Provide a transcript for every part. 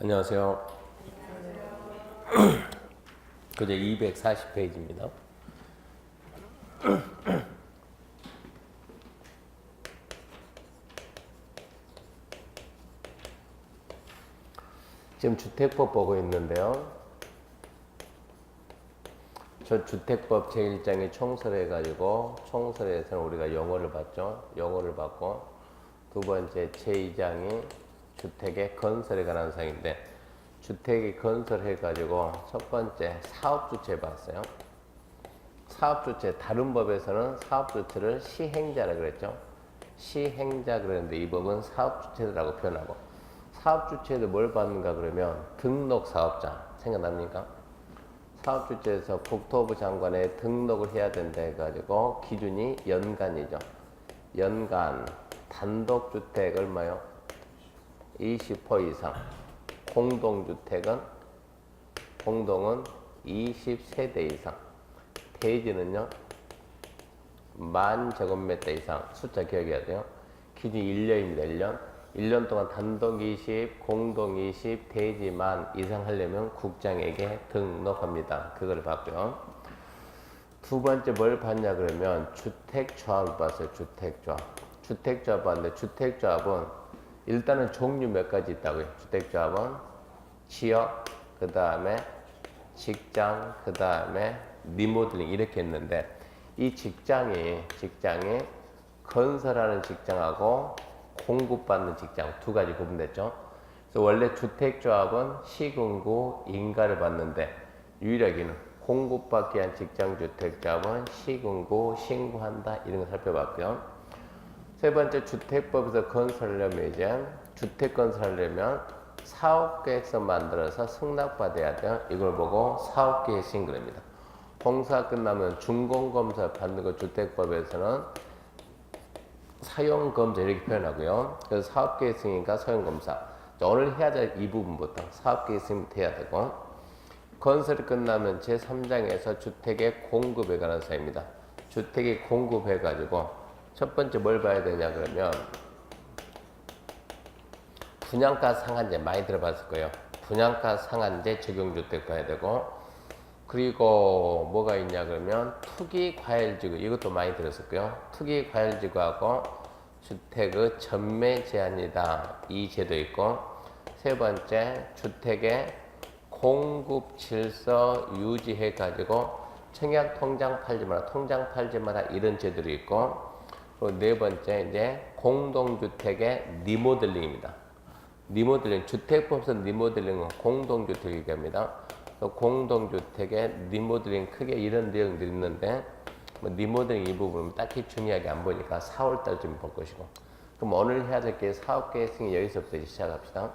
안녕하세요. 그제 240페이지입니다. 지금 주택법 보고 있는데요. 저 주택법 제1장이 총설해가지고 총설에서는 우리가 영어를 봤죠. 영어를 봤고 두 번째 제2장이 주택의 건설에 관한 사항인데 주택이 건설해가지고 첫 번째 사업주체 봤어요. 사업주체, 다른 법에서는 사업주체를 시행자라 그랬죠. 시행자 그랬는데 이 법은 사업주체라고 표현하고 사업주체도 뭘 받는가 그러면 등록사업자 생각납니까? 사업주체에서 국토부 장관에 등록을 해야 된다 해가지고 기준이 연간이죠. 연간 단독주택 얼마요? 20호 이상. 공동은 20세대 이상. 대지는요 10,000제곱미터 이상. 숫자 기억해야 돼요. 기준이 1년입니다. 1년. 1년 동안 단독 20, 공동 20, 대지 10,000 이상 하려면 국장에게 등록합니다. 그걸 봤고요. 두 번째 뭘 봤냐 그러면 주택조합을 봤어요. 주택조합 봤는데 주택조합은 일단은 종류 몇 가지 있다고요. 주택조합은 지역, 그 다음에 직장, 그 다음에 리모델링 이렇게 했는데 이 직장이 건설하는 직장하고 공급받는 직장 두 가지 구분됐죠. 그래서 원래 주택조합은 시군구 인가를 받는데 유일하게는 공급받기 위한 직장주택조합은 시군구 신고한다 이런 거 살펴봤고요. 세 번째 주택법에서 건설하려면 이제 주택 건설하려면 사업계획서 만들어서 승낙받아야 돼요. 이걸 보고 사업계획서인 겁니다. 공사 끝나면 준공검사 받는 거 주택법에서는 사용검사 이렇게 표현하고요. 그래서 사업계획서니까 사용검사. 오늘 해야 될 이 부분부터 사업계획서부터 해야 되고 건설이 끝나면 제3장에서 주택의 공급에 관한 사항입니다. 주택이 공급해가지고 첫 번째 뭘 봐야 되냐 그러면 분양가 상한제 많이 들어봤을 거예요. 분양가 상한제 적용주택 봐야 되고 그리고 뭐가 있냐 그러면 투기과열지구 이것도 많이 들었었고요. 투기과열지구하고 주택의 전매 제한이다 이 제도 있고 세 번째 주택의 공급 질서 유지해 가지고 청약 통장 팔지 마라 통장 팔지 마라 이런 제도도 있고 그리고 네 번째 이제 공동주택의 리모델링입니다. 리모델링 주택법에서 리모델링은 공동주택 얘기합니다. 공동주택의 리모델링 크게 이런 내용들이 있는데 뭐 리모델링 이 부분은 딱히 중요하게 안 보니까 4월달쯤 볼 것이고 그럼 오늘 해야 될 게 사업계획승인 여기서부터 시작합시다.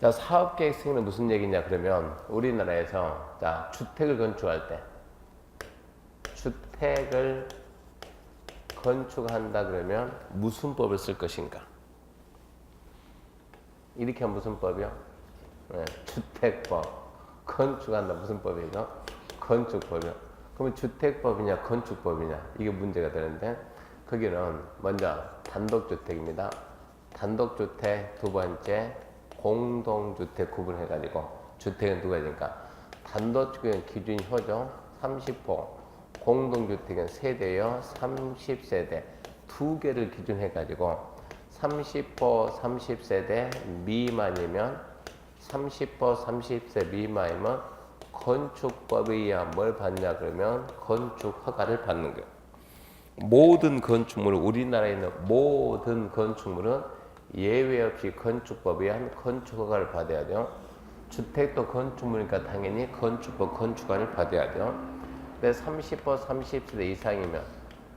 자, 사업계획승인은 무슨 얘기냐 그러면 우리나라에서 자 주택을 건축할 때 주택을 건축한다 그러면 무슨 법을 쓸 것인가? 이렇게 하면 무슨 법이요? 네, 주택법. 건축한다 무슨 법이죠? 건축법이요. 그러면 주택법이냐 건축법이냐 이게 문제가 되는데 거기는 먼저 단독주택입니다. 단독주택 두 번째 공동주택 구분해가지고 주택은 두 가지니까 단독주택은 기준효죠 30호 공동주택은 세대요 30세대 두 개를 기준해가지고 30호 30세대 미만이면 30호 30세 미만이면 건축법에 의한 뭘 받냐 그러면 건축 허가를 받는 거예요. 모든 건축물은 우리나라에 있는 모든 건축물은 예외 없이 건축법에 의한 건축 허가를 받아야 돼요. 주택도 건축물이니까 당연히 건축법 건축허가를 받아야 돼요. 근데 30호 30세대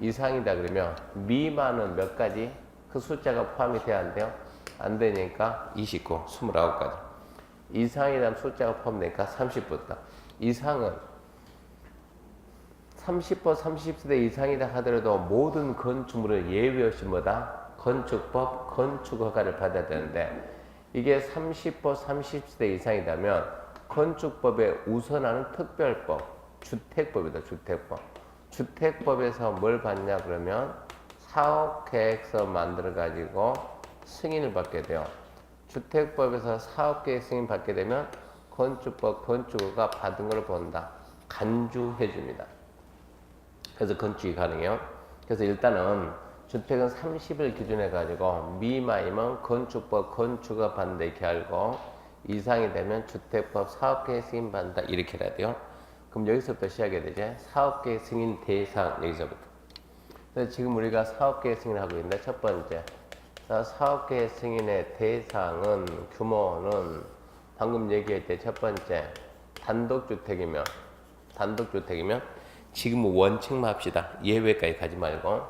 이상이다 그러면 미만은 몇 가지? 그 숫자가 포함이 돼야 안 돼요? 안 되니까 29, 29가지. 이상이라는 숫자가 포함되니까 30부터. 이상은 30호 30세대 이상이다 하더라도 모든 건축물은 예외 없이 뭐다? 건축법 건축허가를 받아야 되는데 이게 30호 30세대 이상이라면 건축법에 우선하는 특별법 주택법이다. 주택법에서 뭘 받냐 그러면 사업계획서 만들어 가지고 승인을 받게 돼요. 주택법에서 사업계획 승인 받게 되면 건축법 건축가 받은 걸 본다. 간주해 줍니다. 그래서 건축이 가능해요. 그래서 일단은 주택은 30을 기준해 가지고 미만이면 건축법 건축가 받는다 이렇게 알고 이상이 되면 주택법 사업계획 승인 받는다 이렇게 해야 돼요. 그럼 여기서부터 시작이 되죠. 사업계획 승인 대상 여기서부터. 그래서 지금 우리가 사업계획 승인을 하고 있는데 첫 번째 사업계획 승인의 대상은 규모는 방금 얘기할 때 첫 번째 단독주택이면 지금 원칙만 합시다. 예외까지 가지 말고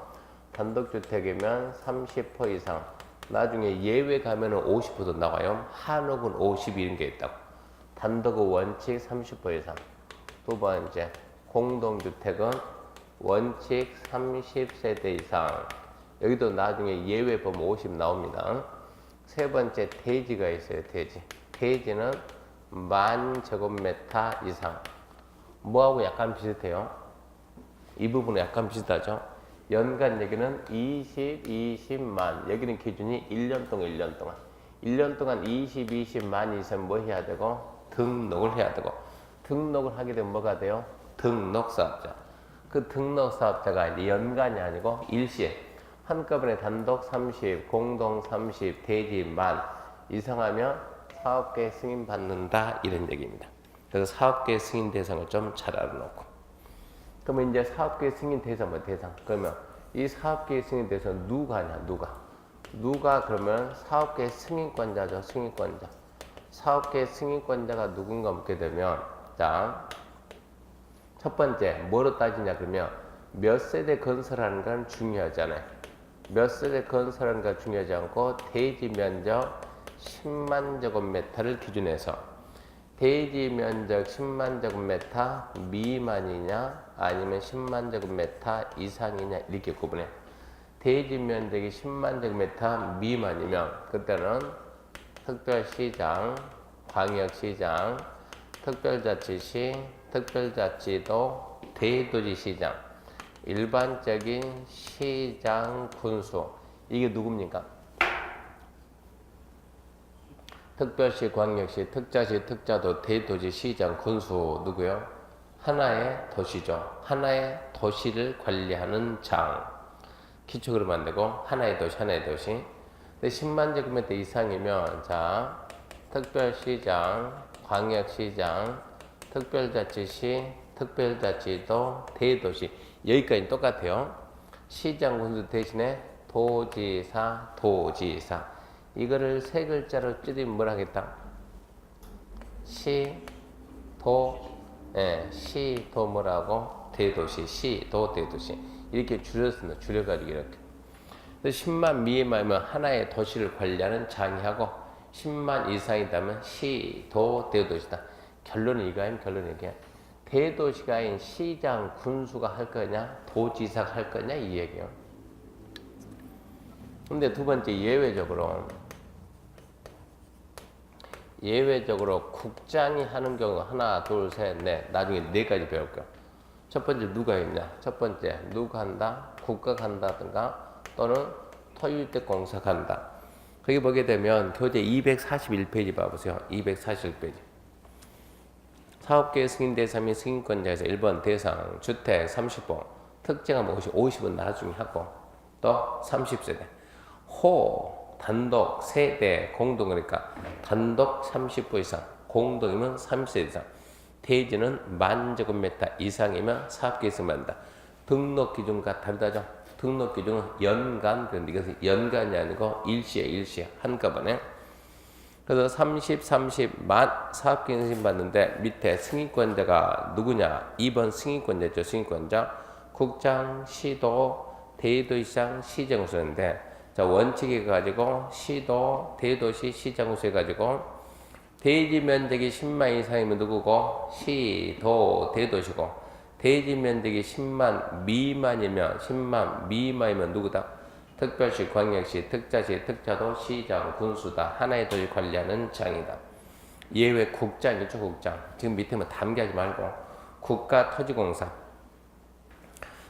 단독주택이면 30% 이상 나중에 예외 가면은 50%도 나와요. 한옥은 50 이런 게 있다고. 단독의 원칙 30% 이상. 두 번째 공동주택은 원칙 30세대 이상. 여기도 나중에 예외 보면 50 나옵니다. 세 번째 대지가 있어요. 대지는 10,000제곱미터 이상. 뭐하고 약간 비슷해요. 이 부분은 약간 비슷하죠. 연간 여기는 20만. 여기는 기준이 1년 동안 1년 동안 20만 이상 뭐 해야 되고 등록을 해야 되고 등록을 하게 되면 뭐가 돼요? 등록사업자. 그 등록사업자가 이제 연간이 아니고 일시에 한꺼번에 단독 30, 공동 30, 대지 만 이상하면 사업계획 승인 받는다 이런 얘기입니다. 그래서 사업계획 승인 대상을 좀 잘 알아놓고 그러면 이제 사업계획 승인 대상 그러면 이 사업계획 승인 대상 누가냐 누가 그러면 사업계획 승인권자죠. 사업계획 승인권자가 누군가 묻게 되면 자 첫 번째 뭐로 따지냐 그러면 몇 세대 건설하는 건 중요하잖아요. 몇 세대 건설하는 건 중요하지 않고 대지 면적 10만 제곱미터를 기준해서 대지 면적 10만 제곱미터 미만이냐 아니면 10만 제곱미터 이상이냐 이렇게 구분해. 대지 면적이 10만 제곱미터 미만이면 그때는 특별시장, 광역시장, 특별자치시, 특별자치도, 대도시시장, 일반적인 시장 군수 이게 누굽니까? 특별시, 광역시, 특자시, 특자도, 대도시, 시장, 군수 누구요? 하나의 도시죠. 하나의 도시를 관리하는 장. 기초 그러면 안 되고 하나의 도시. 근데 10만 제곱미터 이상이면 자 특별시장, 광역시장, 특별자치시, 특별자치도, 대도시 여기까지 똑같아요. 시장 군수 대신에 도지사 이거를 세 글자로 줄이면 뭐라 하겠다? 시도 뭐라고? 시도 대도시 이렇게 줄였습니다. 줄여가지고 이렇게 10만 미만이면 하나의 도시를 관리하는 장이하고 10만 이상이다면 시도 대도시다. 결론은 이거예요. 대도시가 아닌 시장 군수가 할 거냐 도지사가 할 거냐 이 얘기예요. 근데 두 번째 예외적으로 국장이 하는 경우 하나 둘 셋 넷 나중에 네 가지 배울 거야. 첫 번째 누가 있냐? 첫 번째 누가 한다? 국가가 한다든가 또는 토유주택공사가 한다. 거기 보게 되면 교재 241페이지 봐보세요. 241페이지. 사업계획 승인 대상 및 승인권자에서 1번 대상 주택 30호 특정하면 50은 나중에 하고 또 30세대 호 단독 세대 공동 그러니까 단독 30호 이상 공동이면 30세대 이상 대지는 10,000제곱미터 이상이면 사업계획 승인받는다. 등록 기준과 다르다죠. 등록 기준은 연간 그런데 이것은 연간이 아니고 일시에 한꺼번에. 그래서 30만 사업계획 승인 받는데 밑에 승인권자가 누구냐? 2번 승인권자죠. 승인권자 국장, 시도, 대도시장, 시정수인데 자 원칙이 가지고 시도, 대도시, 시정수 해가지고 대지 면적이 10만 이상이면 누구고? 시도, 대도시고 대지 면적이 10만 미만이면 누구다? 특별시, 광역시, 특자시, 특자도, 시장, 군수다. 하나의 도시 관리하는 장이다. 예외 국장이죠. 국장. 지금 밑에만 담기하지 말고 국가토지공사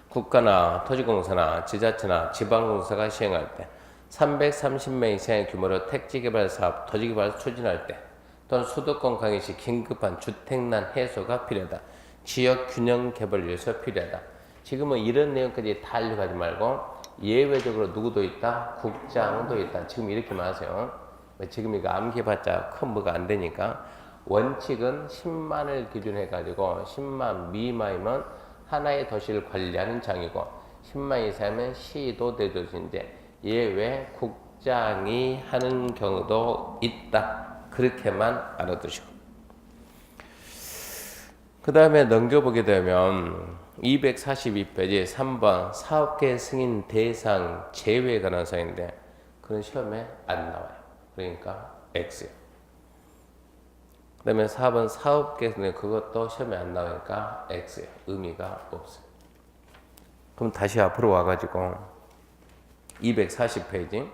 국가나 토지공사나 지자체나 지방공사가 시행할 때 330명 이상의 규모로 택지개발 사업, 토지개발을 추진할 때 또는 수도권 강의 시 긴급한 주택난 해소가 필요하다. 지역 균형 개발을 위해서 필요하다. 지금은 이런 내용까지 다 알려가지 말고 예외적으로 누구도 있다? 국장도 있다. 지금 이렇게 말하세요. 지금 이거 암기해봤자 큰 뭐가 안 되니까 원칙은 10만을 기준해가지고 10만 미만이면 하나의 도시를 관리하는 장이고 10만 이상이면 시도 대도시인데 예외 국장이 하는 경우도 있다. 그렇게만 알아두시고 그 다음에 넘겨보게 되면 242페이지 3번 사업계 승인 대상 제외 가능성인데 그런 시험에 안 나와요. 그러니까 X예요. 그 다음에 4번 사업계 승인 그것도 시험에 안 나오니까 X예요. 의미가 없어요. 그럼 다시 앞으로 와가지고 240페이지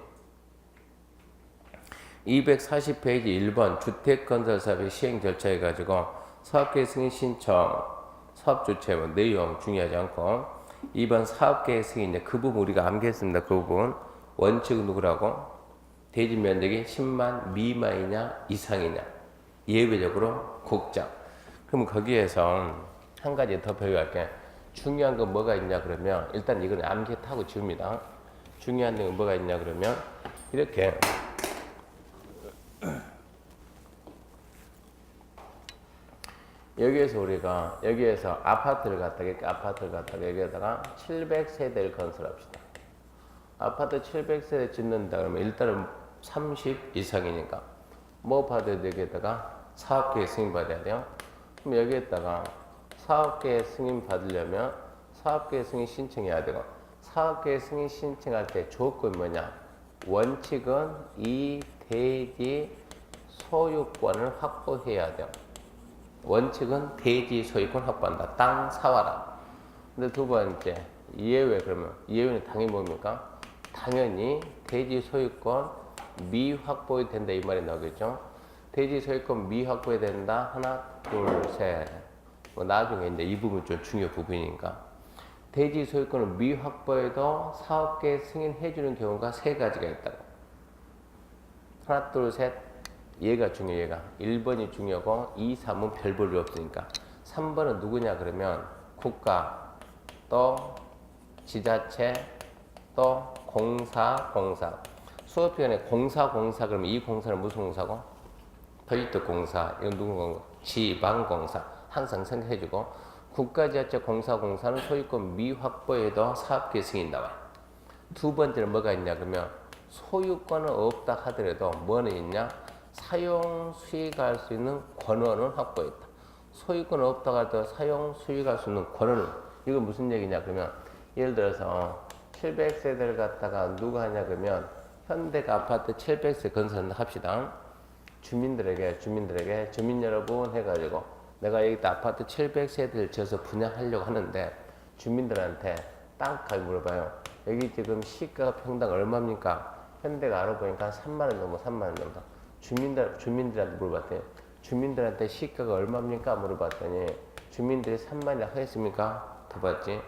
240페이지 1번 주택건설사업의 시행 절차 해가지고 사업계획 승인 신청, 사업주체 내용 중요하지 않고 2번 사업계획 승인 그 부분 우리가 암기했습니다. 그 부분 원칙은 누구라고? 대지 면적이 10만 미만이냐 이상이냐 예외적으로 국장. 그럼 거기에서 한 가지 더 배워갈게. 중요한 건 뭐가 있냐 그러면 일단 이건 암기 타고 지웁니다. 중요한 건 뭐가 있냐 그러면 이렇게 여기에서 우리가 여기에서 아파트를 갖다가 여기에다가 700세대를 건설합시다. 아파트 700세대 짓는다 그러면 일단은 30 이상이니까 뭐 받아야 돼? 여기에다가 사업계획 승인 받아야 돼요. 그럼 여기에다가 사업계획 승인 받으려면 사업계획 승인 신청해야 되고 사업계획 승인 신청할 때 조건이 뭐냐? 원칙은 이 대지 소유권을 확보해야 돼요. 원칙은 대지 소유권 확보한다. 땅 사와라. 근데 두 번째 예외 그러면 예외는 당연히 뭡니까? 당연히 대지 소유권 미확보해야 된다 이 말이 나오겠죠. 대지 소유권 미확보해야 된다. 하나 둘 셋. 뭐 나중에 이제 이 부분 좀 중요 부분이니까 대지 소유권을 미확보해도 사업계획 승인해주는 경우가 세 가지가 있다고. 하나 둘 셋. 얘가 중요해. 얘가 1번이 중요하고 2, 3은 별 볼 일 없으니까 3번은 누구냐 그러면 국가 또 지자체 또 공사 수업 시간에 공사 그러면 이 공사는 무슨 공사고? 터줏대 공사 이건 누구 공사? 지방공사 항상 생각해주고 국가 지자체 공사는 소유권 미확보에도 사업계획 승인 나와요. 두 번째는 뭐가 있냐 그러면 소유권은 없다 하더라도 뭐는 있냐? 사용 수익할 수 있는 권한은 확보했다. 소유권은 없다고 하더라도 사용 수익할 수 있는 권한은 이건 무슨 얘기냐 그러면 예를 들어서 700세대를 갖다가 누가 하냐 그러면 현대가 아파트 700세 건설한다 합시다. 주민들에게 주민 여러분 해가지고 내가 여기다 아파트 700세대를 지어서 분양하려고 하는데 주민들한테 땅값 물어봐요. 여기 지금 시가가 평당 얼마입니까? 현대가 알아보니까 3만원 정도. 주민들한테 물어봤더니 주민들한테 시가가 얼마입니까? 물어봤더니 주민들이 3만이라고 하겠습니까? 더 봤지.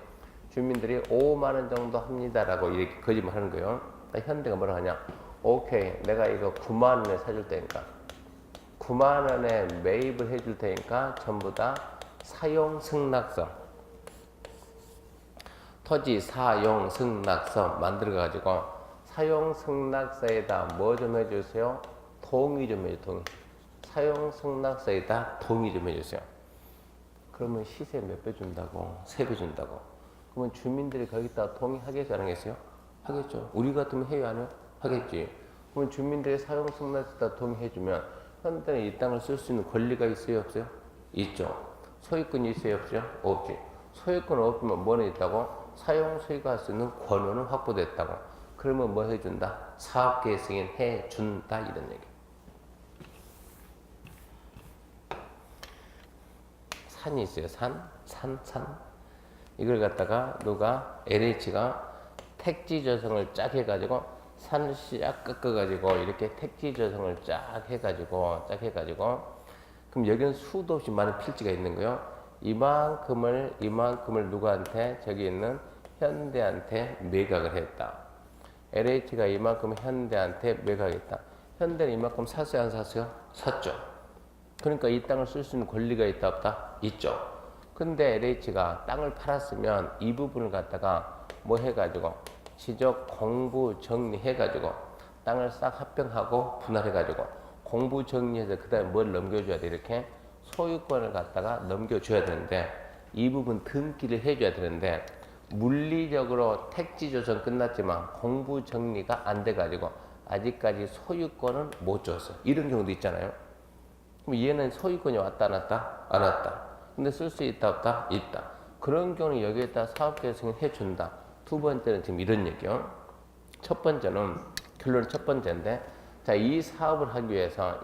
주민들이 5만원 정도 합니다라고 이렇게 거짓말 하는 거예요. 현대가 뭐라 하냐? 오케이, 내가 이거 9만원에 사줄 테니까 9만원에 매입을 해줄 테니까 전부 다 사용 승낙서 토지 사용 승낙서 만들어가지고 사용 승낙서에다 뭐 좀 해주세요? 동의 좀 해줘. 동의. 사용 승낙서에다 동의 좀 해주세요. 그러면 시세 몇 배 준다고? 3배 준다고. 그러면 주민들이 거기다 동의하겠어요? 안 하겠어요? 하겠죠. 우리 같으면 해요? 안 해요? 하겠지. 그러면 주민들이 사용 승낙서에다 동의해주면 현대는 이 땅을 쓸 수 있는 권리가 있어요? 없어요? 있죠. 소유권이 있어요? 없어요? 없지. 소유권 없으면 뭐는 있다고? 사용 수익할 수 있는 권한은 확보됐다고. 그러면 뭐 해준다? 사업계획 승인 해준다 이런 얘기. 산이 있어요. 산. 이걸 갖다가 누가 LH가 택지 조성을 쫙 해가지고 산을 쫙 꺾어가지고 이렇게 택지 조성을 쫙 해가지고 그럼 여기는 수도 없이 많은 필지가 있는 거요. 이만큼을 누구한테 저기 있는 현대한테 매각을 했다. LH가 이만큼 현대한테 매각했다. 현대는 이만큼 샀어요, 안 샀어요? 샀죠. 그러니까 이 땅을 쓸 수 있는 권리가 있다, 없다? 있죠. 근데 LH가 땅을 팔았으면 이 부분을 갖다가 뭐 해가지고 지적 공부 정리해가지고 땅을 싹 합병하고 분할해가지고 공부 정리해서 그 다음에 뭘 넘겨줘야 돼. 이렇게 소유권을 갖다가 넘겨줘야 되는데 이 부분 등기를 해줘야 되는데 물리적으로 택지 조성 끝났지만 공부 정리가 안 돼가지고 아직까지 소유권은 못 줬어요. 이런 경우도 있잖아요. 그럼 얘는 소유권이 왔다 안 왔다? 안 왔다. 근데 쓸 수 있다 없다? 있다. 그런 경우는 여기에다 사업계획을 해준다. 두 번째는 지금 이런 얘기요. 첫 번째는 결론 첫 번째인데 자, 이 사업을 하기 위해서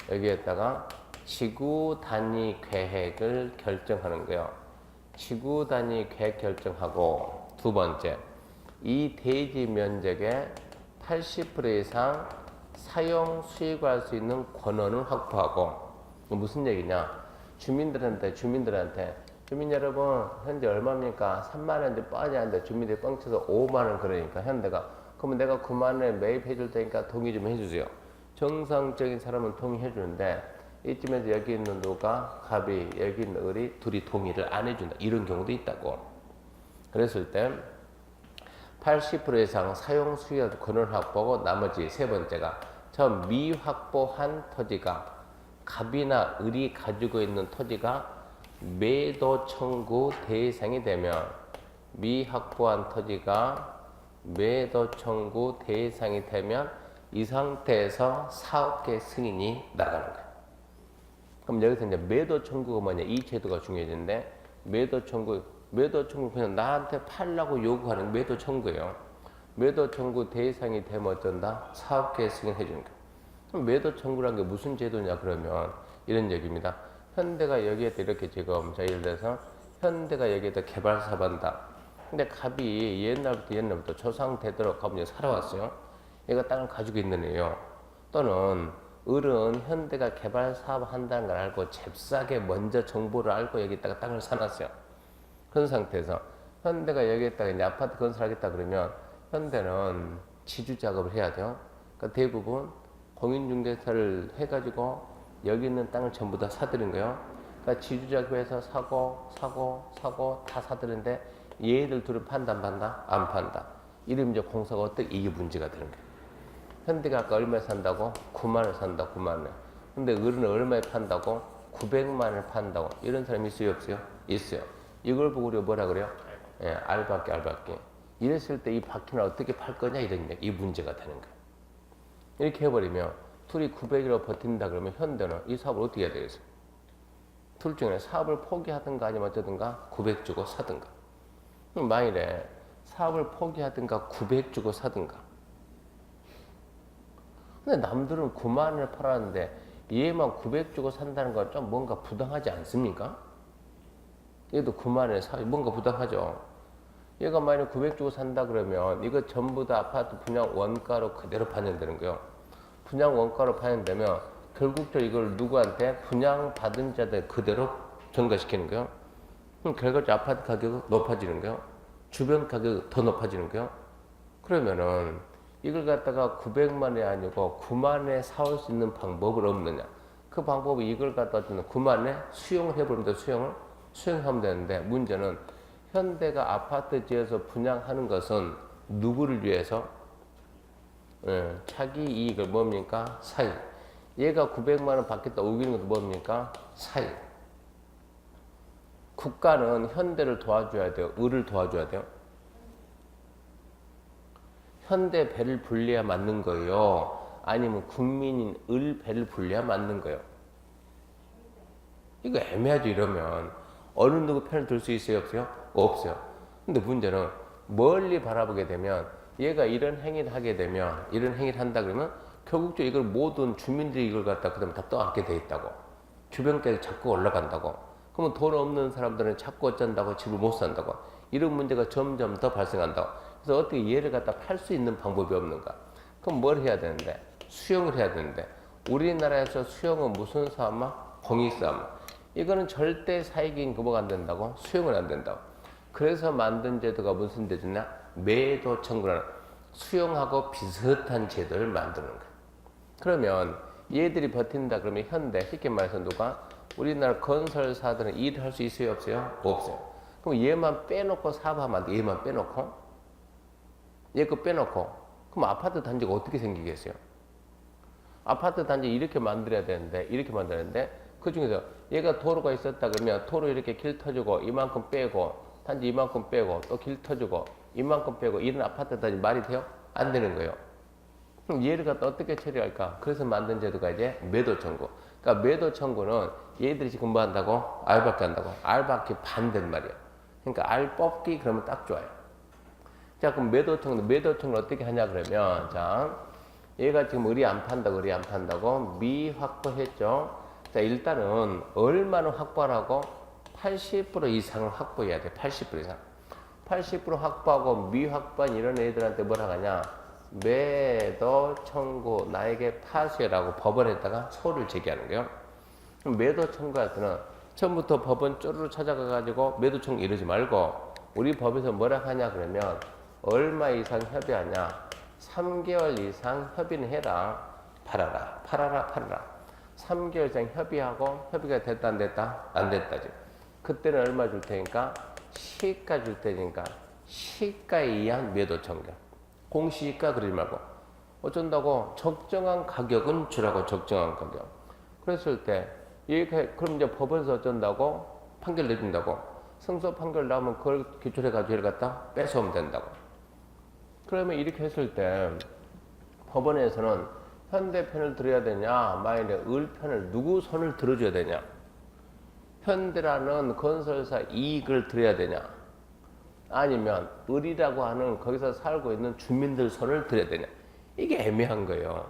여기에다가 지구 단위 계획을 결정하는 거예요. 지구 단위 계획 결정하고 두 번째 이 대지 면적의 80% 이상 사용 수익할 수 있는 권한을 확보하고 무슨 얘기냐? 주민들한테 주민 여러분 현재 얼마입니까? 3만 원인데 빠지는데 주민들이 뻥쳐서 5만 원 그러니까 현대가 그러면 내가 9만 원에 매입해 줄 테니까 동의 좀 해주세요. 정상적인 사람은 동의해 주는데 이쯤에서 여기 있는 누가 갑이 여기 있는 을이 둘이 동의를 안 해준다. 이런 경우도 있다고. 그랬을 때 80% 이상 사용 수익 권을 확보하고 나머지 세 번째가 저 미확보한 토지가 갑이나 을이 가지고 있는 토지가 매도 청구 대상이 되면 미확보한 토지가 매도 청구 대상이 되면 이 상태에서 사업계 승인이 나가는 거예요. 그럼 여기서 이제 매도 청구가 뭐냐? 이 제도가 중요해지는데 매도 청구 그냥 나한테 팔라고 요구하는 매도 청구예요. 매도 청구 대상이 되면 어쩐다? 사업계 승인해 주는 거예요. 그럼 매도 청구란 게 무슨 제도냐 그러면 이런 얘기입니다. 현대가 여기에다 이렇게 지금 자 예를 들어서 현대가 여기에다 개발 사업한다. 근데 갑이 옛날부터 조상되도록 갑이 살아왔어요. 얘가 땅을 가지고 있는 애요. 또는 을은 현대가 개발 사업 한다는 걸 알고 잽싸게 먼저 정보를 알고 여기다가 땅을 사놨어요. 그런 상태에서 현대가 여기에다가 이제 아파트 건설하겠다 그러면 현대는 지주 작업을 해야 돼요. 그러니까 대부분 공인중개사를 해가지고 여기 있는 땅을 전부 다 사들인 거예요. 그러니까 지주 작업해서 사고 다 사들인데 얘들 둘은 판다 안 판다? 안 판다. 이러면 이제 공사가 어떻게 이게 문제가 되는 거예요. 현대가 아까 얼마에 산다고? 9만 원 산다, 9만 원. 근데 을은 얼마에 판다고? 900만 원을 판다고. 이런 사람이 있어요, 없어요? 있어요. 이걸 보고 우리가 뭐라 그래요? 예, 알받기. 이랬을 때 이 바퀴는 어떻게 팔 거냐? 이 문제가 되는 거예요. 이렇게 해버리면 둘이 900이라고 버틴다 그러면 현대는 이 사업을 어떻게 해야 되겠어요? 둘 중에 사업을 포기하든가 아니면 어쩌든가 900 주고 사든가. 그럼 만일에 사업을 포기하든가 900 주고 사든가. 근데 남들은 9만 원을 팔았는데 얘만 900 주고 산다는 건 좀 뭔가 부당하지 않습니까? 얘도 9만 원에 사 뭔가 부당하죠. 얘가 만약 900 주고 산다 그러면 이거 전부 다 아파트 분양 원가로 그대로 반영되는 거예요. 분양 원가로 반영되면 결국적으로 이걸 누구한테 분양받은 자들 그대로 전가시키는 거예요. 그럼 결과적으로 아파트 가격이 높아지는 거예요. 주변 가격이 더 높아지는 거예요. 그러면은 이걸 갖다가 900만 원이 아니고 9만 원에 사올 수 있는 방법은 없느냐? 그 방법은 이걸 갖다 9만 원에 수용을 해버리면 돼. 수용하면 되는데 문제는 현대가 아파트 지어서 분양하는 것은 누구를 위해서? 자기 이익을 뭡니까? 사익. 얘가 900만 원 받겠다 우기는 것도 뭡니까? 사익. 국가는 현대를 도와줘야 돼요? 을을 도와줘야 돼요? 현대 배를 불려야 맞는 거예요? 아니면 국민인 을 배를 불려야 맞는 거예요? 이거 애매하죠. 이러면 어느 누구 편을 들 수 있어요? 없어요? 없어요. 근데 문제는 멀리 바라보게 되면 얘가 이런 행위를 하게 되면 이런 행위를 한다 그러면 결국적으로 이걸 모든 주민들이 이걸 갖다 그다음에 다 떠안게 돼 있다고. 주변까지 자꾸 올라간다고. 그러면 돈 없는 사람들은 자꾸 어쩐다고 집을 못 산다고. 이런 문제가 점점 더 발생한다고. 그래서 어떻게 얘를 갖다 팔 수 있는 방법이 없는가? 그럼 뭘 해야 되는데? 수용을 해야 되는데 우리나라에서 수용은 무슨 사업만? 공익사업. 이거는 절대 사익인 그거가 안 된다고? 수용은 안 된다고. 그래서 만든 제도가 무슨 제도냐? 매도 청구라는. 수용하고 비슷한 제도를 만드는 거예요. 그러면 얘들이 버틴다 그러면 현대, 쉽게 말해서 누가? 우리나라 건설사들은 일을 할 수 있어요, 없어요? 없어요. 그럼 얘만 빼놓고 사업하면 안 돼. 얘만 빼놓고. 얘 거 빼놓고. 그럼 아파트 단지가 어떻게 생기겠어요? 아파트 단지 이렇게 만들어야 되는데, 이렇게 만들어야 되는데, 그 중에서 얘가 도로가 있었다 그러면 도로 이렇게 길 터주고, 이만큼 빼고, 단지 이만큼 빼고, 또 길 터주고, 이만큼 빼고, 이런 아파트 단지 말이 돼요? 안 되는 거예요. 그럼 얘를 갖다 어떻게 처리할까? 그래서 만든 제도가 이제 매도 청구. 그러니까 매도 청구는 얘들이 지금 뭐 한다고? 알받기 한다고. 알받기 반대는 말이야. 그러니까 알 뽑기 그러면 딱 좋아요. 자, 그럼 매도 청구는 어떻게 하냐 그러면, 자, 얘가 지금 의리 안 판다고 미 확보했죠. 자, 일단은 얼마나 확보하라고? 80% 이상을 확보해야 돼. 80% 이상. 80% 확보하고 미 확보한 이런 애들한테 뭐라 하냐? 매도 청구 나에게 파쇄라고 법원에다가 소를 제기하는 거예요. 그럼 매도 청구할 때는 처음부터 법원 쪼르르 찾아가가지고 매도 청구 이러지 말고 우리 법에서 뭐라 하냐 그러면 얼마 이상 협의하냐? 3개월 이상 협의는 해라. 팔아라. 3개월 이상 협의하고 협의가 됐다 안 됐다? 안 됐다지. 그때는 얼마 줄 테니까? 시가 줄 테니까 시가에 의한 매도 청구. 공시지가 그러지 말고 어쩐다고 적정한 가격은 주라고. 적정한 가격. 그랬을 때 그럼 이제 법원에서 어쩐다고? 판결 내준다고. 승소 판결 나오면 그걸 기출해가지고 얘를 갖다 뺏어오면 된다고. 그러면 이렇게 했을 때 법원에서는 현대편을 들어야 되냐 만약에 을편을 누구 손을 들어줘야 되냐? 현대라는 건설사 이익을 들어야 되냐? 아니면 을이라고 하는 거기서 살고 있는 주민들 손을 들어야 되냐? 이게 애매한 거예요.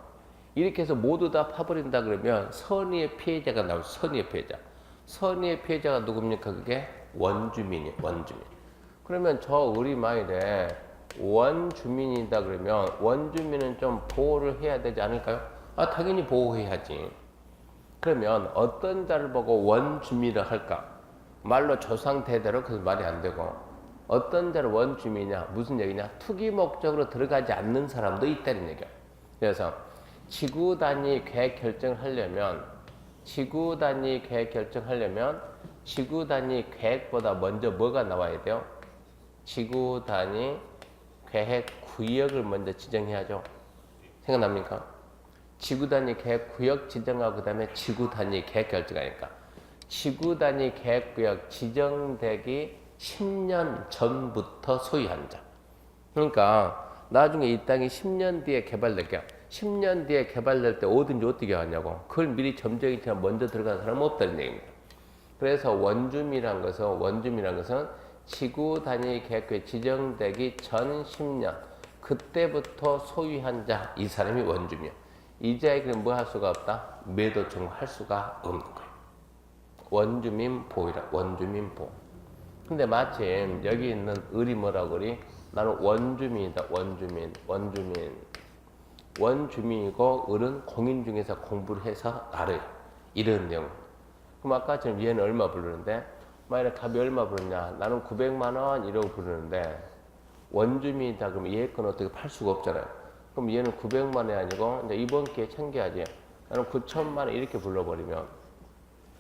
이렇게 해서 모두 다 파버린다 그러면 선의의 피해자가 나오죠. 선의의 피해자. 선의의 피해자가 누굽니까? 그게 원주민이에요. 원주민. 그러면 저 을이 만일에 원주민이다 그러면 원주민은 좀 보호를 해야 되지 않을까요? 아, 당연히 보호해야지. 그러면 어떤 자를 보고 원주민이라 할까? 말로 조상 대대로 그래서 말이 안 되고 어떤 자를 원주민이냐? 무슨 얘기냐? 투기 목적으로 들어가지 않는 사람도 있다는 얘기야. 그래서 지구 단위 계획 결정을 하려면 지구 단위 계획보다 먼저 뭐가 나와야 돼요? 지구 단위 계획 구역을 먼저 지정해야죠. 생각납니까? 지구 단위 계획 구역 지정하고 그다음에 지구 단위 계획 결정하니까 지구 단위 계획 구역 지정되기 10년 전부터 소유한 자. 그러니까 나중에 이 땅이 10년 뒤에 개발될게요. 10년 뒤에 개발될 때 어딘지 어떻게 하냐고. 그걸 미리 점정이처럼 먼저 들어가는 사람은 없다는 얘기입니다. 그래서 원주민이란 것은 지구 단위 계획구에 지정되기 전 10년 그때부터 소유한 자, 이 사람이 원주민이야. 이 자에게는 뭐 할 수가 없다? 매도 청구할 수가 없는 거예요. 원주민 보호라. 원주민 보호. 근데 마침 여기 있는 을이 뭐라고 그리? 나는 원주민이다. 원주민이고 을은 공인 중에서 공부를 해서 알아요. 이런 내용. 그럼 아까처럼 얘는 얼마 부르는데 만약에 값이 얼마 부르냐? 나는 900만 원 이러고 부르는데 원주민이다 그러면 얘 건 어떻게 팔 수가 없잖아요. 그럼 얘는 900만 원이 아니고 이제 이번 기회에 챙겨야지. 나는 9천만 원 이렇게 불러버리면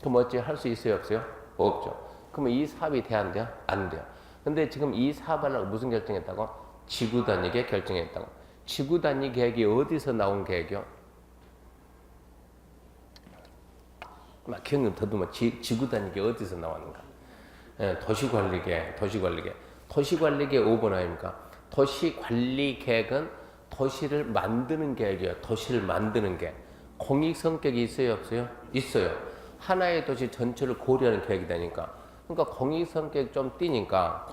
그럼 어찌 할 수 있어요? 없어요? 없죠. 그러면 이 사업이 돼야 안 돼요? 안 돼요. 근데 지금 이 사업하려고 무슨 결정했다고? 지구 단위계 결정했다고. 지구 단위 계획이 어디서 나온 계획이요? 막 기억력 더듬어. 지구 단위계 어디서 나왔는가? 예, 도시관리계. 도시관리계 5번 아닙니까? 도시관리계획은 도시를 만드는 계획이에요. 도시를 만드는 계획. 공익 성격이 있어요? 없어요? 있어요. 하나의 도시 전체를 고려하는 계획이다니까. 그러니까 공익 성격 좀 띄니까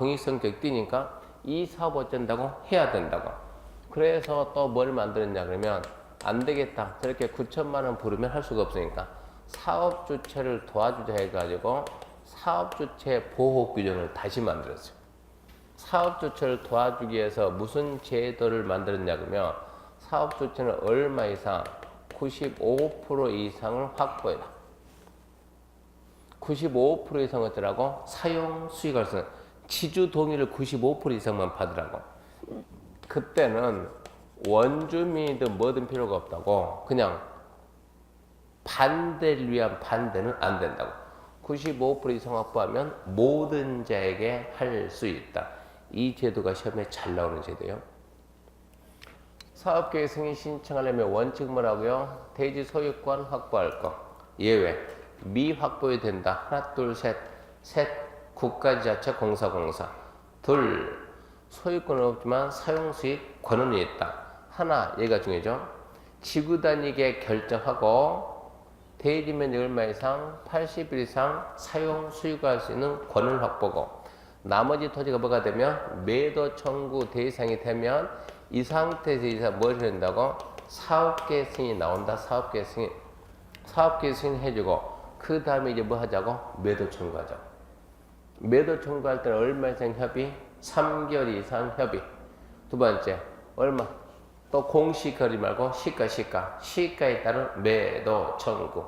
이 사업 어쩐다고? 해야 된다고. 그래서 또 뭘 만들었냐 그러면 안 되겠다. 저렇게 9천만 원 부르면 할 수가 없으니까 사업 주체를 도와주자 해가지고 사업 주체 보호 규정을 다시 만들었어요. 사업 주체를 도와주기 위해서 무슨 제도를 만들었냐 그러면 사업 주체는 얼마 이상 95% 이상을 확보해라. 95% 이상 어쩌라고? 사용 수익을 쓰는 지주 동의를 95% 이상만 받으라고. 그때는 원주민이든 뭐든 필요가 없다고. 그냥 반대를 위한 반대는 안 된다고. 95% 이상 확보하면 모든 자에게 할 수 있다. 이 제도가 시험에 잘 나오는 제도예요. 사업계획 승인 신청하려면 원칙 뭐라고요? 대지 소유권 확보할 거. 예외. 미확보해야 된다. 하나, 둘, 셋. 셋. 국가지자체 공사. 둘. 소유권은 없지만 사용수익 권한이 있다. 하나. 얘가 중요하죠. 지구 단위계 결정하고 대지 면적 얼마 이상 80일 이상 사용 수익할 수 있는 권을 확보고 나머지 토지가 뭐가 되면 매도 청구 대상이 되면 이 상태에서 이상 뭘 한다고? 사업계획 승인이 나온다. 사업계획 승인 해주고 그 다음에 이제 뭐 하자고? 매도 청구하자고. 매도 청구할 때는 얼마 이상 협의? 3개월 이상 협의. 두 번째 얼마? 또 공시거리 말고 시가에 따른 매도 청구.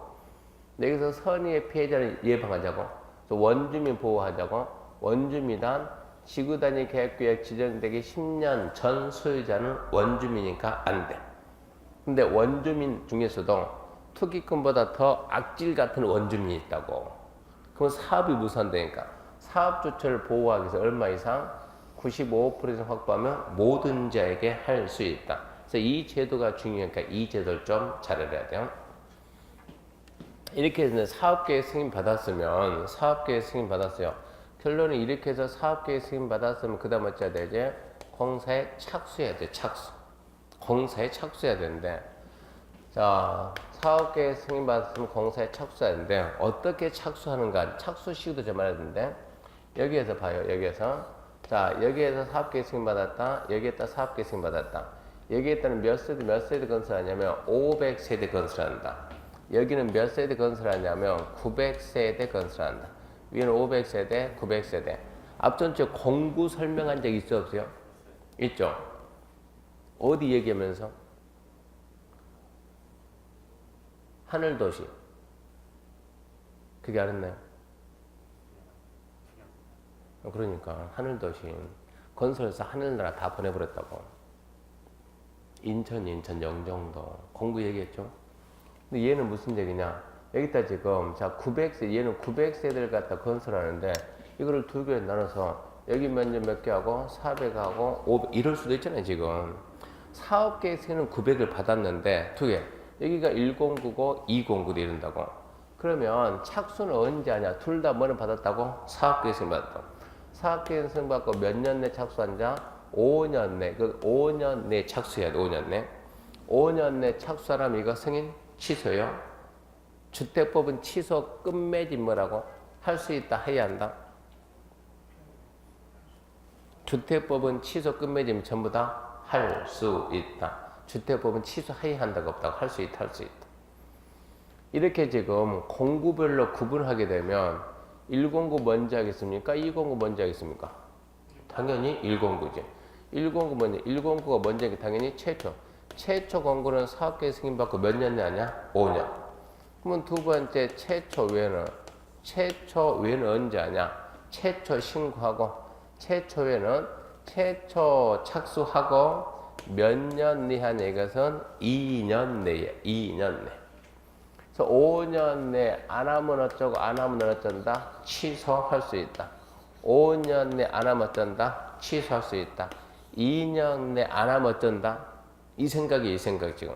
여기서 선의의 피해자를 예방하자고, 또 원주민 보호하자고, 원주민단 지구단위 계획구역 지정되기 10년 전 소유자는 원주민이니까 안 돼. 근데 원주민 중에서도 투기꾼보다 더 악질 같은 원주민이 있다고. 그럼 사업이 무산되니까 사업 주체를 보호하기 위해서 얼마 이상? 95% 이상 확보하면 모든 자에게 할 수 있다. 그래서 이 제도가 중요하니까 이 제도를 좀 잘 알아야 돼요. 이렇게 해서 사업계획 승인 받았으면 사업계획 승인 받았어요. 결론은 이렇게 해서 사업계획 승인 받았으면 그 다음 어찌해야 되지? 공사에 착수해야 돼. 공사에 착수해야 되는데, 자, 사업계획 승인 받았으면 공사에 착수해야 되는데 어떻게 착수하는가? 착수 시기도 좀 알아야 되는데, 여기에서 봐요. 자, 여기에서 사업계획 승인 받았다. 여기에다 사업계획 승인 받았다. 여기에다는 몇 세대 건설하냐면 500세대 건설한다. 여기는 몇 세대 건설하냐면 900세대 건설한다. 위는 500세대, 900세대. 앞전체 공구 설명한 적 있어 없어요? 있죠? 어디 얘기하면서? 하늘도시. 그게 알았나요? 그러니까 하늘도시. 건설사 하늘나라 다 보내버렸다고. 인천, 영종도. 공구 얘기했죠? 근데 얘는 무슨 얘기냐? 여기다 지금, 자, 900세, 얘는 900세대를 갖다 건설하는데, 이거를 두 개로 나눠서, 여기 몇 개 하고, 400하고, 500, 이럴 수도 있잖아요, 지금. 사업계획서는 900을 받았는데, 두 개. 여기가 109고, 209도 이런다고. 그러면 착수는 언제 하냐? 둘 다 뭐는 받았다고? 사업계획서 받았다고. 사업계획서 받고 몇 년 내 착수한 자? 5년 내. 그 5년 내 착수해야 돼, 5년 내. 5년 내 착수하라면 이거 승인? 취소요. 주택법은 취소 끝맺이 뭐라고? 할 수 있다, 해야 한다? 주택법은 취소 끝맺이면 전부 다 할 수 있다. 주택법은 취소해야 한다가 없다고. 할 수 있다, 할 수 있다. 이렇게 지금 공구별로 구분하게 되면 109 먼저 하겠습니까? 209 먼저 하겠습니까? 당연히 109죠. 109 먼저, 109가 먼저 하기 당연히 최초 공구는 사업계획 승인받고 몇 년 내냐? 5년. 그러면 두 번째 최초 외는 언제 하냐? 최초 신고하고 최초 외는 최초 착수하고 몇 년 내 하냐? 이것은 2년 내에 2년 내. 그래서 5년 내 안 하면 어쩌고 안 하면 어쩐다? 취소할 수 있다. 5년 내 안 하면 어쩐다? 취소할 수 있다. 2년 내 안 하면 어쩐다? 이 생각 지금.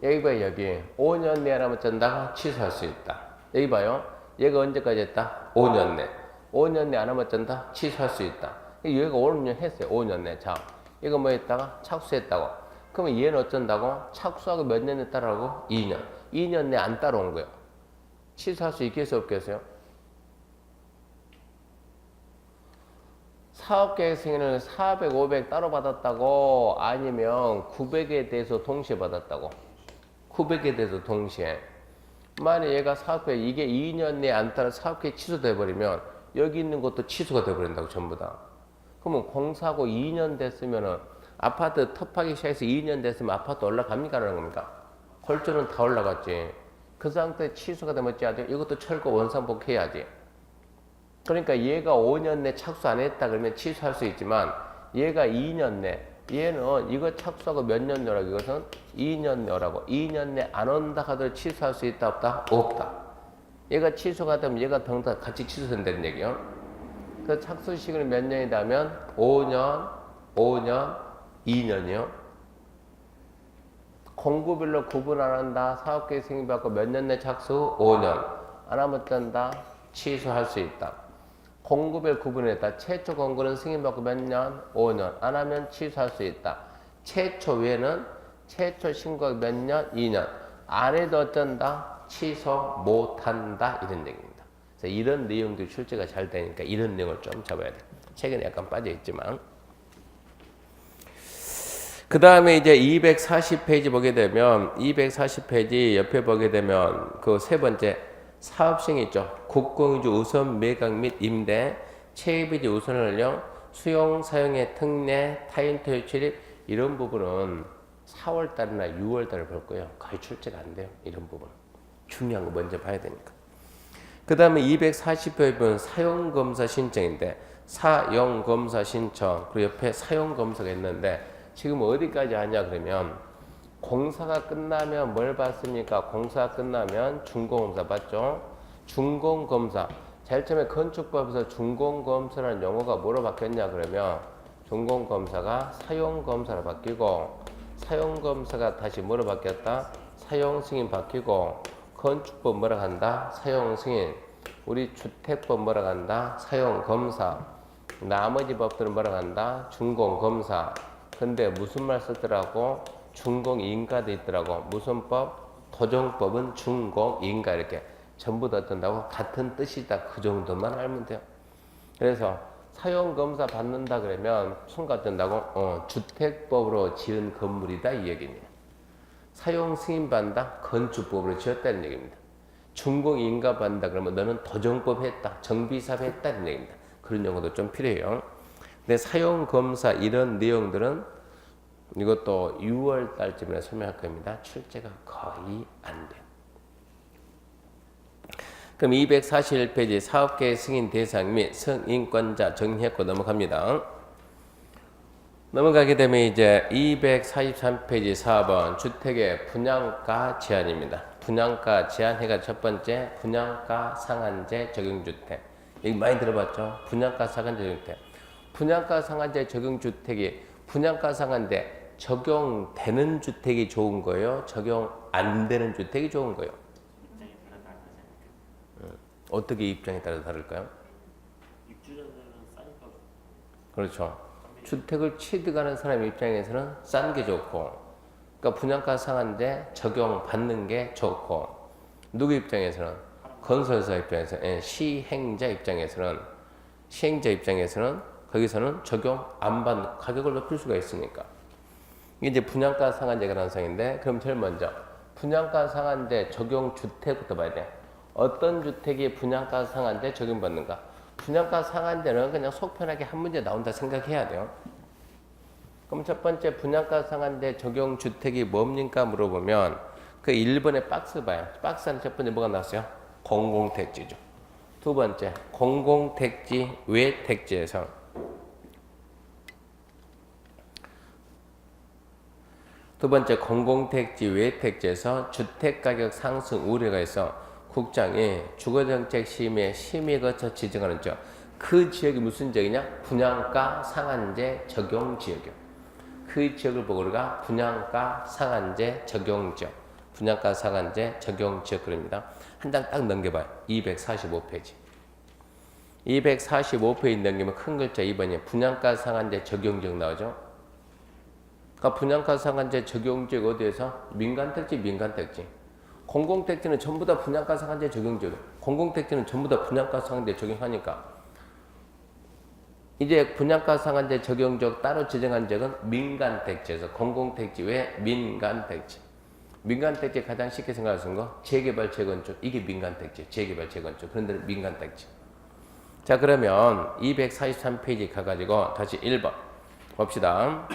여기 봐요, 여기. 5년 내에 하면 어쩐다? 취소할 수 있다. 여기 봐요. 얘가 언제까지 했다? 5년 내. 5년 내 안 하면 어쩐다? 취소할 수 있다. 얘가 5년 했어요, 5년 내. 자, 이거 뭐 했다가? 착수했다고. 그러면 얘는 어쩐다고? 착수하고 몇 년 내 따라오고? 2년. 2년 내 안 따라온 거예요. 취소할 수 있겠어요, 없겠어요? 사업계획 승인을 400, 500 따로 받았다고? 아니면 900에 대해서 동시에 받았다고? 900에 대해서 동시에. 만약 얘가 사업계획 이게 2년 내에 안 따라 사업계획 취소돼 버리면 여기 있는 것도 취소가 돼 버린다고, 전부 다. 그러면 공사하고 2년 됐으면은 아파트 터파기 시작해서 2년 됐으면 아파트 올라갑니까? 라는 겁니까? 골조는 다 올라갔지. 그 상태에 취소가 되면 어찌해야 돼? 이것도 철거 원상복해야지. 그러니까 얘가 5년 내 착수 안 했다 그러면 취소할 수 있지만 얘가 2년 내. 얘는 이거 착수하고 몇 년 내라고 이것은 2년 내라고. 2년 내 안 온다 하더라도 취소할 수 있다 없다? 없다. 얘가 취소가 되면 얘가 덩다 같이 취소된다는 얘기요. 그 착수 시간이 몇 년이다 면 5년, 5년, 2년이요. 공구별로 구분 안 한다. 사업계획 승인받고 몇 년 내 착수? 5년. 안 하면 된다. 취소할 수 있다. 공구별 구분했다. 최초 공구는 승인받고 몇 년? 5년. 안 하면 취소할 수 있다. 최초 외에는 최초 신고가 몇 년? 2년. 안 해도 어쩐다? 취소 못한다. 이런 얘기입니다. 그래서 이런 내용들이 출제가 잘 되니까 이런 내용을 좀 잡아야 돼. 최근에 약간 빠져있지만. 그 다음에 이제 240페이지 보게 되면 240페이지 옆에 보게 되면 그 세 번째 사업시행 있죠. 국공유지 우선 매각 및 임대, 체입이지 우선을령, 수용 사용의 특례, 타인토의 출입 이런 부분은 4월달이나 6월달에 볼 거예요. 거의 출제가 안 돼요. 이런 부분 중요한 거 먼저 봐야 되니까. 그 다음에 240페이지는 사용검사 신청인데 사용검사 신청 그리고 옆에 사용검사가 있는데 지금 어디까지 하냐 그러면 공사가 끝나면 뭘 받습니까? 공사가 끝나면 준공검사 받죠? 준공검사. 제일 처음에 건축법에서 준공검사라는 용어가 뭐로 바뀌었냐 그러면 준공검사가 사용검사로 바뀌고 사용검사가 다시 뭐로 바뀌었다? 사용승인 바뀌고 건축법 뭐라 한다? 사용승인. 우리 주택법 뭐라 한다? 사용검사. 나머지 법들은 뭐라 한다? 준공검사. 근데 무슨 말 썼더라고? 준공인가도 있더라고. 무슨 법? 토종법은 준공인가 이렇게 전부 다 뜬다고 같은 뜻이다. 그 정도만 알면 돼요. 그래서 사용검사 받는다 그러면 순간 뜬다고 주택법으로 지은 건물이다 이 얘기네요. 사용 승인 받는다? 건축법으로 지었다는 얘기입니다. 준공인가 받는다 그러면 너는 토종법 했다. 정비사업 했다는 얘기입니다. 그런 용어도 좀 필요해요. 근데 사용검사 이런 내용들은 이것도 6월 달쯤에 설명할 겁니다. 출제가 거의 안 돼요. 그럼 241페이지 사업계획 승인 대상 및 승인권자 정리했고 넘어갑니다. 넘어가게 되면 이제 243페이지 4번 주택의 분양가 제한입니다. 분양가 제한해가 첫 번째 분양가 상한제 적용주택. 이거 많이 들어봤죠? 분양가 상한제 적용주택. 분양가 상한제 적용주택이 분양가 상한제 적용되는 주택이 좋은 거예요? 적용 안 되는 주택이 좋은 거예요? 어떻게 입장에 따라 다를까요? 입주자들은 싸니까 그렇죠. 주택을 취득하는 사람 입장에서는 싼 게 좋고, 그러니까 분양가 상한제 적용받는 게 좋고, 누구 입장에서는 건설사 입장에서, 시행자 입장에서는 거기서는 적용 안 받는 가격을 높일 수가 있으니까. 이게 이제 분양가 상한제가 ran상인데, 그럼 제일 먼저 분양가 상한제 적용 주택부터 봐야 돼. 어떤 주택이 분양가 상한제 적용받는가? 분양가 상한제는 그냥 속 편하게 한 문제 나온다 생각해야 돼요. 그럼 첫 번째 분양가 상한제 적용 주택이 뭡니까 물어보면 그 1번에 박스 봐요. 박스 안에 첫 번째 뭐가 나왔어요? 공공택지죠. 두 번째 공공택지 외 택지에서 두 번째 공공택지 외 택지에서 주택가격 상승 우려가 있어 국장이 주거정책심의에 심의 거쳐 지정하는 지역. 그 지역이 무슨 지역이냐? 분양가 상한제 적용 지역이요. 그 지역을 보고 우리가 분양가 상한제 적용 지역. 분양가 상한제 적용 지역 그럽니다. 한 장 딱 넘겨봐요. 245페이지. 245페이지 넘기면 큰 글자 2번이 분양가 상한제 적용 지역 나오죠. 그러니까 분양가 상한제 적용 지역 어디에서? 민간택지, 민간택지. 공공택지는 전부 다 분양가 상한제 적용지역. 공공택지는 전부 다 분양가 상한제 적용하니까 이제 분양가 상한제 적용지역 따로 지정한 지역은 민간택지에서 공공택지 외 민간택지. 민간택지 가장 쉽게 생각할 수 있는 거 재개발 재건축. 이게 민간택지. 재개발 재건축. 그런 데는 민간택지. 자 그러면 243페이지 가가지고 다시 1번 봅시다.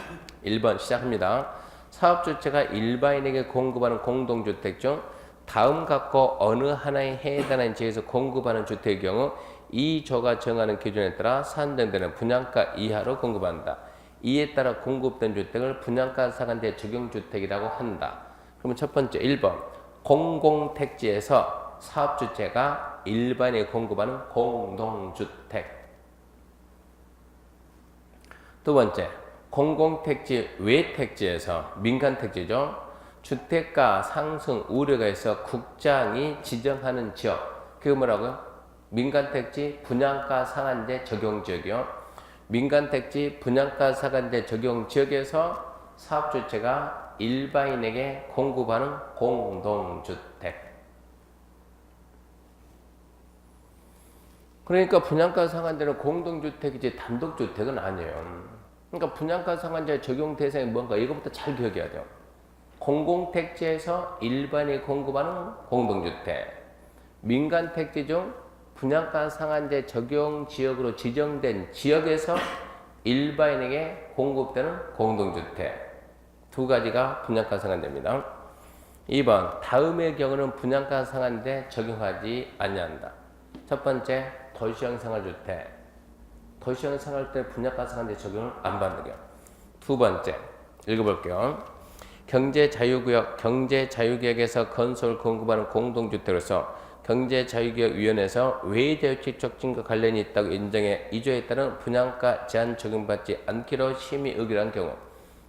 1번 시작합니다. 사업주체가 일반인에게 공급하는 공동주택 중 다음 갖고 어느 하나에 해당하는 지역에서 공급하는 주택의 경우 이 조가 정하는 기준에 따라 산정되는 분양가 이하로 공급한다. 이에 따라 공급된 주택을 분양가 상한제 적용주택이라고 한다. 그러면 첫 번째 1번 공공택지에서 사업주체가 일반에 공급하는 공동주택. 두 번째 공공택지 외 택지에서 민간택지죠. 주택가 상승 우려가 있어 국장이 지정하는 지역. 그게 뭐라고요? 민간택지 분양가 상한제 적용 지역이요. 민간택지 분양가 상한제 적용 지역에서 사업주체가 일반인에게 공급하는 공동주택. 그러니까 분양가 상한제는 공동주택이지 단독주택은 아니에요. 그러니까 분양가 상한제 적용 대상이 뭔가 이것부터 잘 기억해야 돼요. 공공택지에서 일반이 공급하는 공동주택, 민간택지 중 분양가 상한제 적용 지역으로 지정된 지역에서 일반인에게 공급되는 공동주택. 두 가지가 분양가 상한제입니다. 2번 다음의 경우는 분양가 상한제 적용하지 아니한다. 첫 번째 도시형 생활주택. 도시형 생활주택 분양가 상한제 적용을 안 받는 경우. 두 번째 읽어볼게요. 경제자유구역, 경제자유구역에서 건설 공급하는 공동주택으로서 경제자유구역위원회에서 외자유치 촉진과 관련이 있다고 인정해 이조에 따른 분양가 제한 적용받지 않기로 심의 의결한 경우.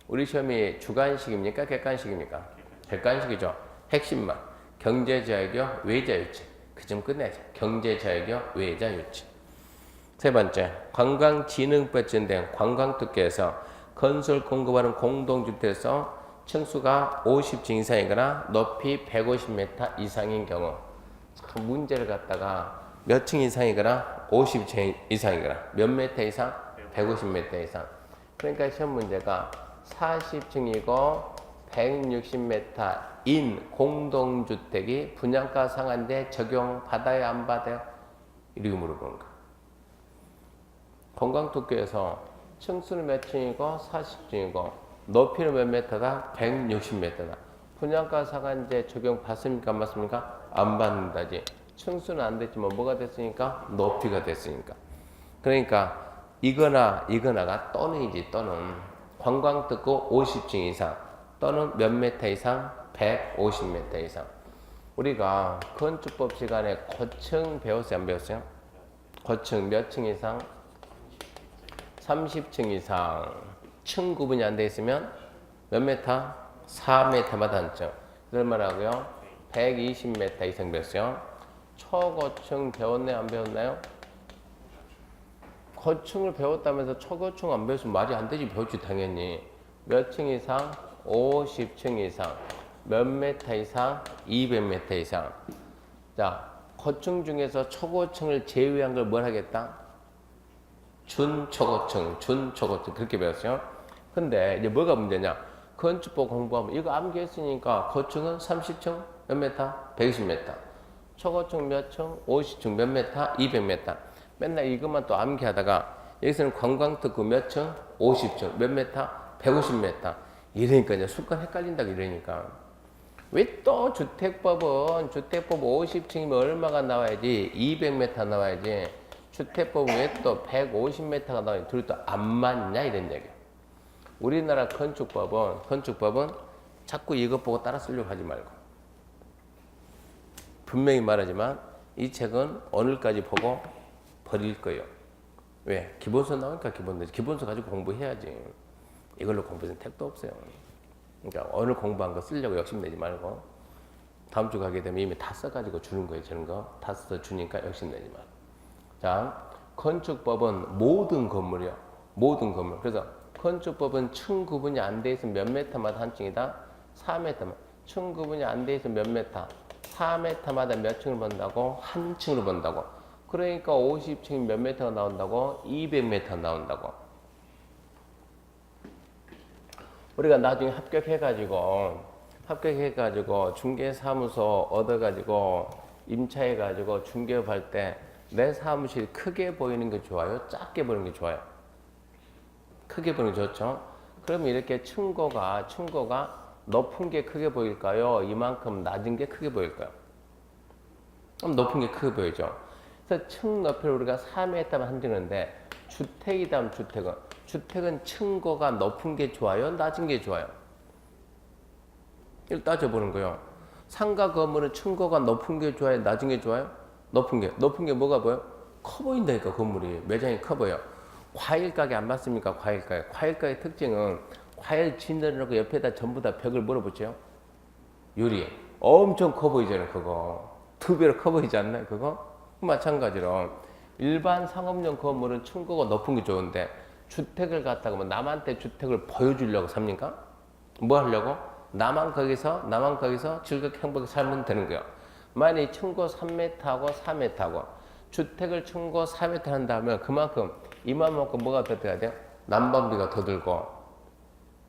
우리 시험이 주관식입니까? 객관식입니까? 객관식이죠. 핵심만 경제자유구역 외자유치. 그 점 끝내자. 경제자유구역 외자유치. 세 번째 관광진흥법 제정된 관광특구에서 건설 공급하는 공동주택에서 층수가 50층 이상이거나 높이 150m 이상인 경우. 참 문제를 갖다가 몇 층 이상이거나 50층 이상이거나 몇 미터 이상? 150m 이상. 그러니까 시험 문제가 40층이고 160m인 공동주택이 분양가 상한제 적용 받아요 안 받아요? 이렇게 물어보는 거야. 관광특구에서 층수는 몇 층이고 40층이고 높이는 몇 미터다? 160m다. 분양가 상한제 적용 받습니까? 안 받습니까? 안 받는다지. 층수는 안 됐지만 뭐가 됐으니까? 높이가 됐으니까. 그러니까 이거나가 또는이지. 또는 관광특구 50층 이상 또는 몇 미터 이상? 150m 이상. 우리가 건축법 시간에 고층 배웠어요? 안 배웠어요? 고층 몇 층 이상? 30층 이상. 층 구분이 안 돼 있으면 몇 미터? 4m마다 한 층. 그럴 말하고요. 120m 이상 배웠어요. 초고층 배웠나요? 안 배웠나요? 고층을 배웠다면서 초고층 안 배웠으면 말이 안 되지. 배웠지 당연히. 몇 층 이상? 50층 이상. 몇 미터 이상? 200m 이상. 자, 고층 중에서 초고층을 제외한 걸 뭘 하겠다? 준초고층 그렇게 배웠어요. 근데 이제 뭐가 문제냐? 건축법 공부하면 이거 암기했으니까 고층은 30층 몇 미터? 120m. 초고층 몇 층? 50층 몇 미터? 200m. 맨날 이것만 또 암기하다가 여기서는 관광특구 몇 층? 50층 몇 미터? 150m. 이러니까 이제 습관 헷갈린다고 이러니까. 왜 또 주택법은 주택법 50층이면 얼마가 나와야지? 200m 나와야지. 주택법은 왜 또 150m가 나와야지? 둘이 또 안 맞냐? 이런 얘기야. 우리나라 건축법은 자꾸 이것 보고 따라 쓰려고 하지 말고. 분명히 말하지만 이 책은 오늘까지 보고 버릴 거예요. 왜? 기본서 나오니까 기본서 가지고 공부해야지. 이걸로 공부해서 택도 없어요. 그러니까 오늘 공부한 거 쓰려고 욕심내지 말고 다음 주 가게 되면 이미 다 써가지고 주는 거예요. 저런 거 다 써 주니까 욕심내지 말고. 자, 건축법은 모든 건물이요. 모든 건물. 그래서 건축법은 층 구분이 안 돼 있으면 몇 미터마다 한 층이다? 4m만. 층 구분이 안 돼 있으면 몇 미터? 4m마다 몇 층을 본다고? 한 층으로 본다고. 그러니까 50층이 몇 미터가 나온다고? 200m 나온다고. 우리가 나중에 합격해가지고 중개사무소 얻어가지고 임차해가지고 중개업할 때 내 사무실 크게 보이는 게 좋아요? 작게 보이는 게 좋아요? 크게 보이는 게 좋죠? 그러면 이렇게 층고가 높은 게 크게 보일까요? 이만큼 낮은 게 크게 보일까요? 그럼 높은 게 크게 보이죠? 그래서 층 높이를 우리가 4m만 한다는데 주택이다 하면 주택은 층고가 높은 게 좋아요? 낮은 게 좋아요? 이걸 따져보는 거예요. 상가 건물은 층고가 높은 게 좋아요? 낮은 게 좋아요? 높은 게 뭐가 보여? 커 보인다니까, 건물이. 매장이 커 보여. 과일 가게 안 봤습니까? 과일 가게. 과일 가게 특징은 과일 진열해놓고 옆에다 전부 다 벽을 물어붙여요. 유리. 엄청 커 보이잖아요, 그거. 두 배로 커 보이지 않나요, 그거? 마찬가지로 일반 상업용 건물은 층고가 높은 게 좋은데 주택을 갖다가 뭐 남한테 주택을 보여주려고 삽니까? 뭐 하려고? 나만 거기서 즐겁게 행복하게 살면 되는 거예요. 만약에 층고 3m하고 4m하고 주택을 층고 4m 한다면 그만큼 이만큼 뭐가 더 돼야 돼요? 난방비가 더 들고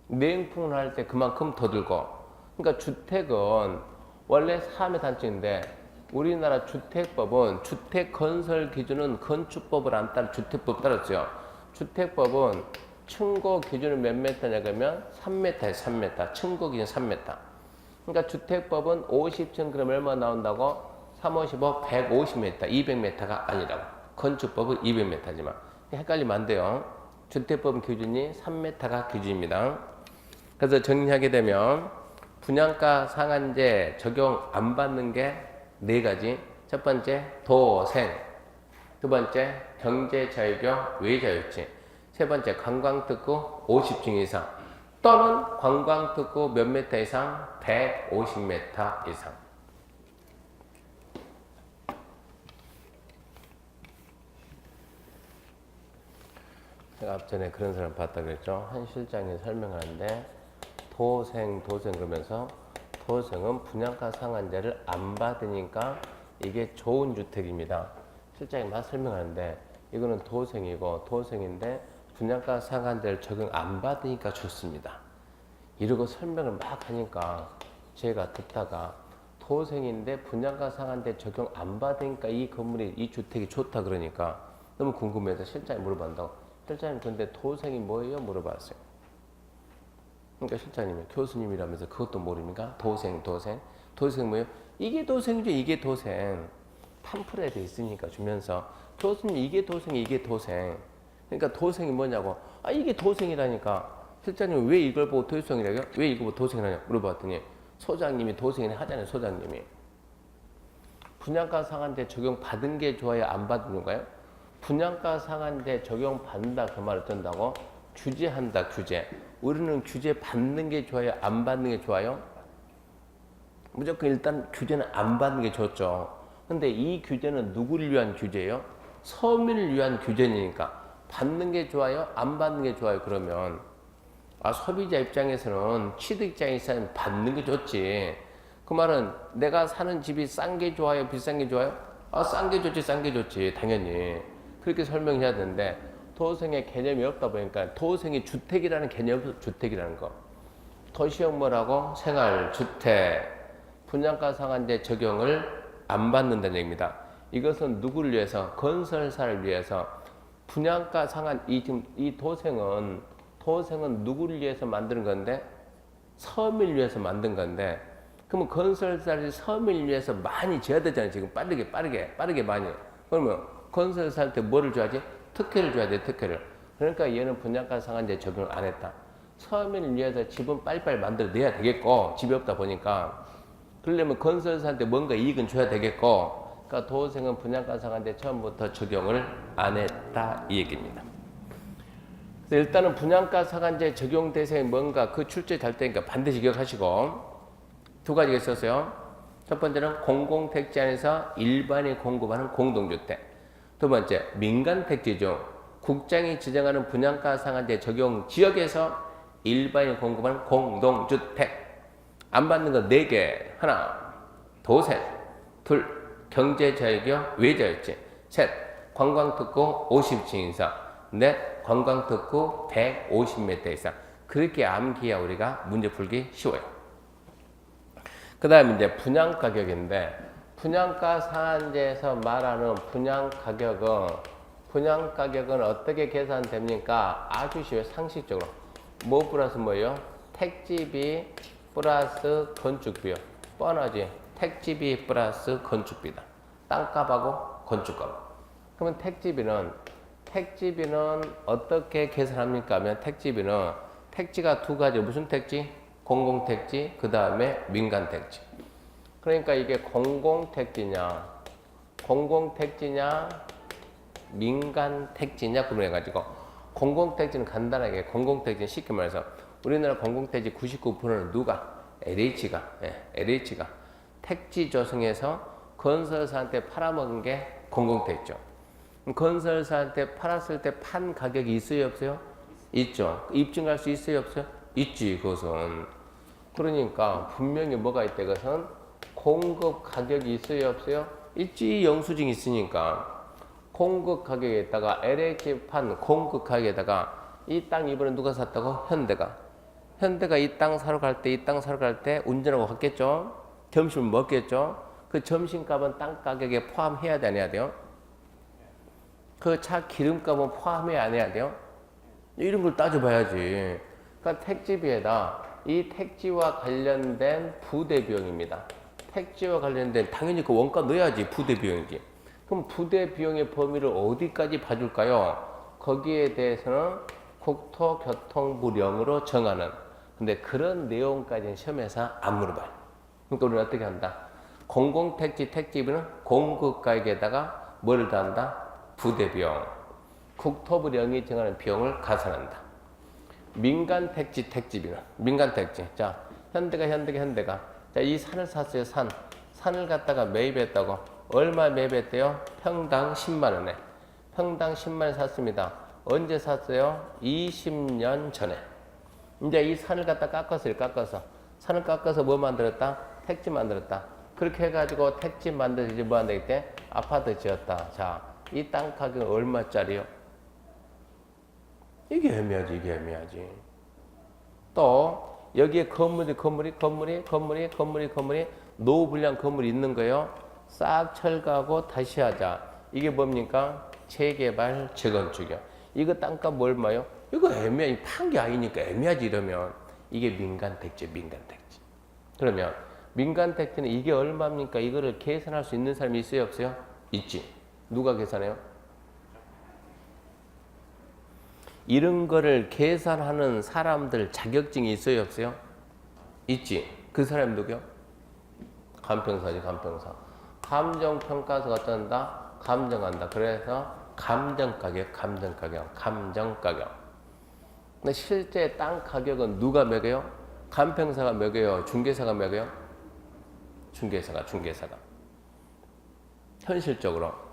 내용풍을 할 때 그만큼 더 들고. 그러니까 주택은 원래 4m 단층인데 우리나라 주택법은 주택 건설 기준은 건축법을 안 따라 주택법 따랐죠. 주택법은 층고 기준은 몇 메타냐 그러면 3m에 3m. 층고 기준 3m. 그러니까 주택법은 50층 그러면 얼마 나온다고? 3, 55, 150m, 200m가 아니라고. 건축법은 200m지만 헷갈리면 안 돼요. 주택법 기준이 3m가 기준입니다. 그래서 정리하게 되면 분양가 상한제 적용 안 받는 게 네 가지. 첫 번째 도생, 두 번째 경제자유경 외자유지, 세 번째 관광특구 50층 이상 또는 관광특구 몇 메타 이상? 150m 이상. 제가 앞전에 그런 사람 봤다 그랬죠. 한 실장이 설명하는데 도생 그러면서 도생은 분양가 상한제를 안 받으니까 이게 좋은 주택입니다. 실장이 막 설명하는데 이거는 도생인데 분양가 상한제를 적용 안 받으니까 좋습니다. 이러고 설명을 막 하니까 제가 듣다가 도생인데 분양가 상한제 적용 안 받으니까 이 건물이 이 주택이 좋다 그러니까 너무 궁금해서 실장이 물어본다고. 실장님 근데 도생이 뭐예요? 물어봤어요. 그러니까 실장님이 교수님이라면서 그것도 모릅니까? 도생 뭐예요? 이게 도생이죠. 이게 도생. 팜플에 돼 있으니까 주면서 교수님 이게 도생. 그러니까 도생이 뭐냐고. 아 이게 도생이라니까. 실장님 왜 이걸 보고 도생이라고요? 왜 이거 보고 도생이라냐 물어봤더니 소장님이 도생이라 하잖아요. 소장님이. 분양가 상한제 적용 받은 게 좋아요? 안 받는 거예요? 분양가 상한제 적용 받는다 그 말을 뜬다고? 규제한다 규제. 우리는 규제 받는 게 좋아요? 안 받는 게 좋아요? 무조건 일단 규제는 안 받는 게 좋죠. 근데 이 규제는 누구를 위한 규제예요? 서민을 위한 규제니까 받는 게 좋아요? 안 받는 게 좋아요? 그러면 소비자 입장에서는 취득자에서는 받는 게 좋지. 그 말은 내가 사는 집이 싼 게 좋아요? 비싼 게 좋아요? 싼 게 좋지 당연히. 그렇게 설명해야 되는데 도생의 개념이 없다 보니까 도생이 주택이라는 개념이 없어. 주택이라는 거. 도시형 뭐라고? 생활주택. 분양가 상한제 적용을 안 받는다는 얘기입니다. 이것은 누구를 위해서? 건설사를 위해서. 분양가 상한 이 도생은 누구를 위해서 만드는 건데? 서민을 위해서 만든 건데 그러면 건설사를 서민을 위해서 많이 지어야 되잖아요. 지금 빠르게 많이. 그러면 건설사한테 뭐를 줘야지? 특혜를 줘야 돼, 특혜를. 그러니까 얘는 분양가 상한제 적용을 안 했다. 서민을 위해서 집은 빨리빨리 만들어내야 되겠고, 집이 없다 보니까. 그러려면 건설사한테 뭔가 이익은 줘야 되겠고, 그러니까 도생은 분양가 상한제 처음부터 적용을 안 했다, 이 얘기입니다. 그래서 일단은 분양가 상한제 적용 대상이 뭔가 그 출제 잘 때니까 반드시 기억하시고, 두 가지가 있었어요. 첫 번째는 공공택지 안에서 일반이 공급하는 공동주택. 두 번째, 민간 택지 중 국장이 지정하는 분양가 상한제 적용 지역에서 일반이 공급하는 공동주택. 안 받는 거 4개. 하나, 도생. 둘, 경제자유경 외자유지. 셋, 관광특구 50층 이상. 넷, 관광특구 150m 이상. 그렇게 암기해야 우리가 문제 풀기 쉬워요. 그 다음에 이제 분양가격인데 분양가 상한제에서 말하는 분양가격은 어떻게 계산됩니까? 아주 쉬워요. 상식적으로. 뭐 플러스 뭐예요? 택지비 플러스 건축비요. 뻔하지? 택지비 플러스 건축비다. 땅값하고 건축값. 그러면 택지비는 택지비는 어떻게 계산합니까 하면 택지비는 택지가 두 가지. 무슨 택지? 공공택지, 그 다음에 민간택지. 그러니까 이게 공공택지냐 민간택지냐 그래가지고 공공택지는 간단하게 공공택지는 쉽게 말해서 우리나라 공공택지 99%는 누가? LH가 택지 조성해서 건설사한테 팔아먹은 게 공공택지죠. 건설사한테 팔았을 때 판 가격이 있어요 없어요? 있죠. 입증할 수 있어요 없어요? 있지 그것은. 그러니까 분명히 뭐가 있다 그것은 공급 가격이 있어요 없어요? 있지. 영수증이 있으니까. 공급 가격에다가 LH 판 공급 가격에다가 이 땅 이번에 누가 샀다고? 현대가 이 땅 사러 갈 때 운전하고 갔겠죠. 점심을 먹겠죠. 그 점심값은 땅 가격에 포함해야 돼 안 해야 돼요? 그 차 기름값은 포함해야 안 해야 돼요? 이런 걸 따져봐야지. 그러니까 택지비에다 이 택지와 관련된 부대 비용입니다. 택지와 관련된 당연히 그 원가 넣어야지 부대 비용이지. 그럼 부대 비용의 범위를 어디까지 봐줄까요? 거기에 대해서는 국토교통부령으로 정하는. 근데 그런 내용까지는 시험에서 안 물어봐요. 그러니까 우리는 어떻게 한다? 공공택지 택지비는 공급가액에다가 뭐를 더한다? 부대 비용. 국토부령이 정하는 비용을 가산한다. 민간택지 택지비는 민간택지. 자, 현대가 자, 이 산을 샀어요. 산을 갖다가 매입했다고. 얼마 매입했대요? 평당 10만 원에. 평당 10만 원 샀습니다. 언제 샀어요? 20년 전에. 이제 이 산을 갖다 깎았어요. 산을 깎아서 뭐 만들었다? 택지 만들었다. 그렇게 해가지고 택지 만들지 뭐 한다 이때? 아파트 지었다. 자, 이 땅 가격은 얼마짜리요? 이게 애매하지. 또 여기에 건물이 노후 불량 건물이 있는 거예요. 싹 철거하고 다시 하자. 이게 뭡니까? 재개발 재건축이요. 이거 땅값 얼마요? 이거 애매해. 판 게 아니니까 애매하지 이러면. 이게 민간택지. 그러면 민간택지는 이게 얼마입니까? 이거를 계산할 수 있는 사람이 있어요 없어요? 있지. 누가 계산해요? 이런 거를 계산하는 사람들 자격증이 있어요 없어요? 있지. 그 사람 누구요? 감평사지. 감정평가서가 어쩐다? 감정한다. 그래서 감정가격. 근데 실제 땅 가격은 누가 매겨요? 감평사가 매겨요? 중개사가 매겨요? 중개사가. 현실적으로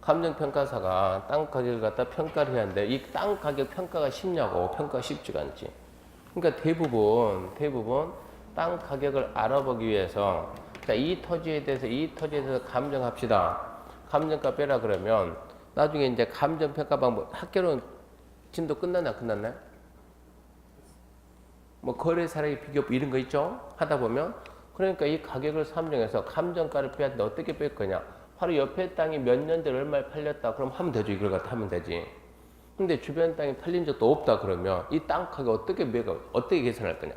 감정평가사가 땅 가격을 갖다 평가를 해야 하는데 이 땅 가격 평가가 쉽냐고. 평가가 쉽지가 않지. 그러니까 대부분 땅 가격을 알아보기 위해서 자, 이 토지에 대해서 감정합시다. 감정가 빼라 그러면 나중에 이제 감정평가 방법 학교는 진도 끝났나요? 뭐 거래사례 비교 이런 거 있죠? 하다 보면 그러니까 이 가격을 산정해서 감정가를 빼야 되는데 어떻게 뺄 거냐? 바로 옆에 땅이 몇 년 전에 얼마에 팔렸다 그럼 하면 되죠. 이걸 갖다 하면 되지. 근데 주변 땅이 팔린 적도 없다 그러면 이 땅 가격 어떻게 계산할 거냐?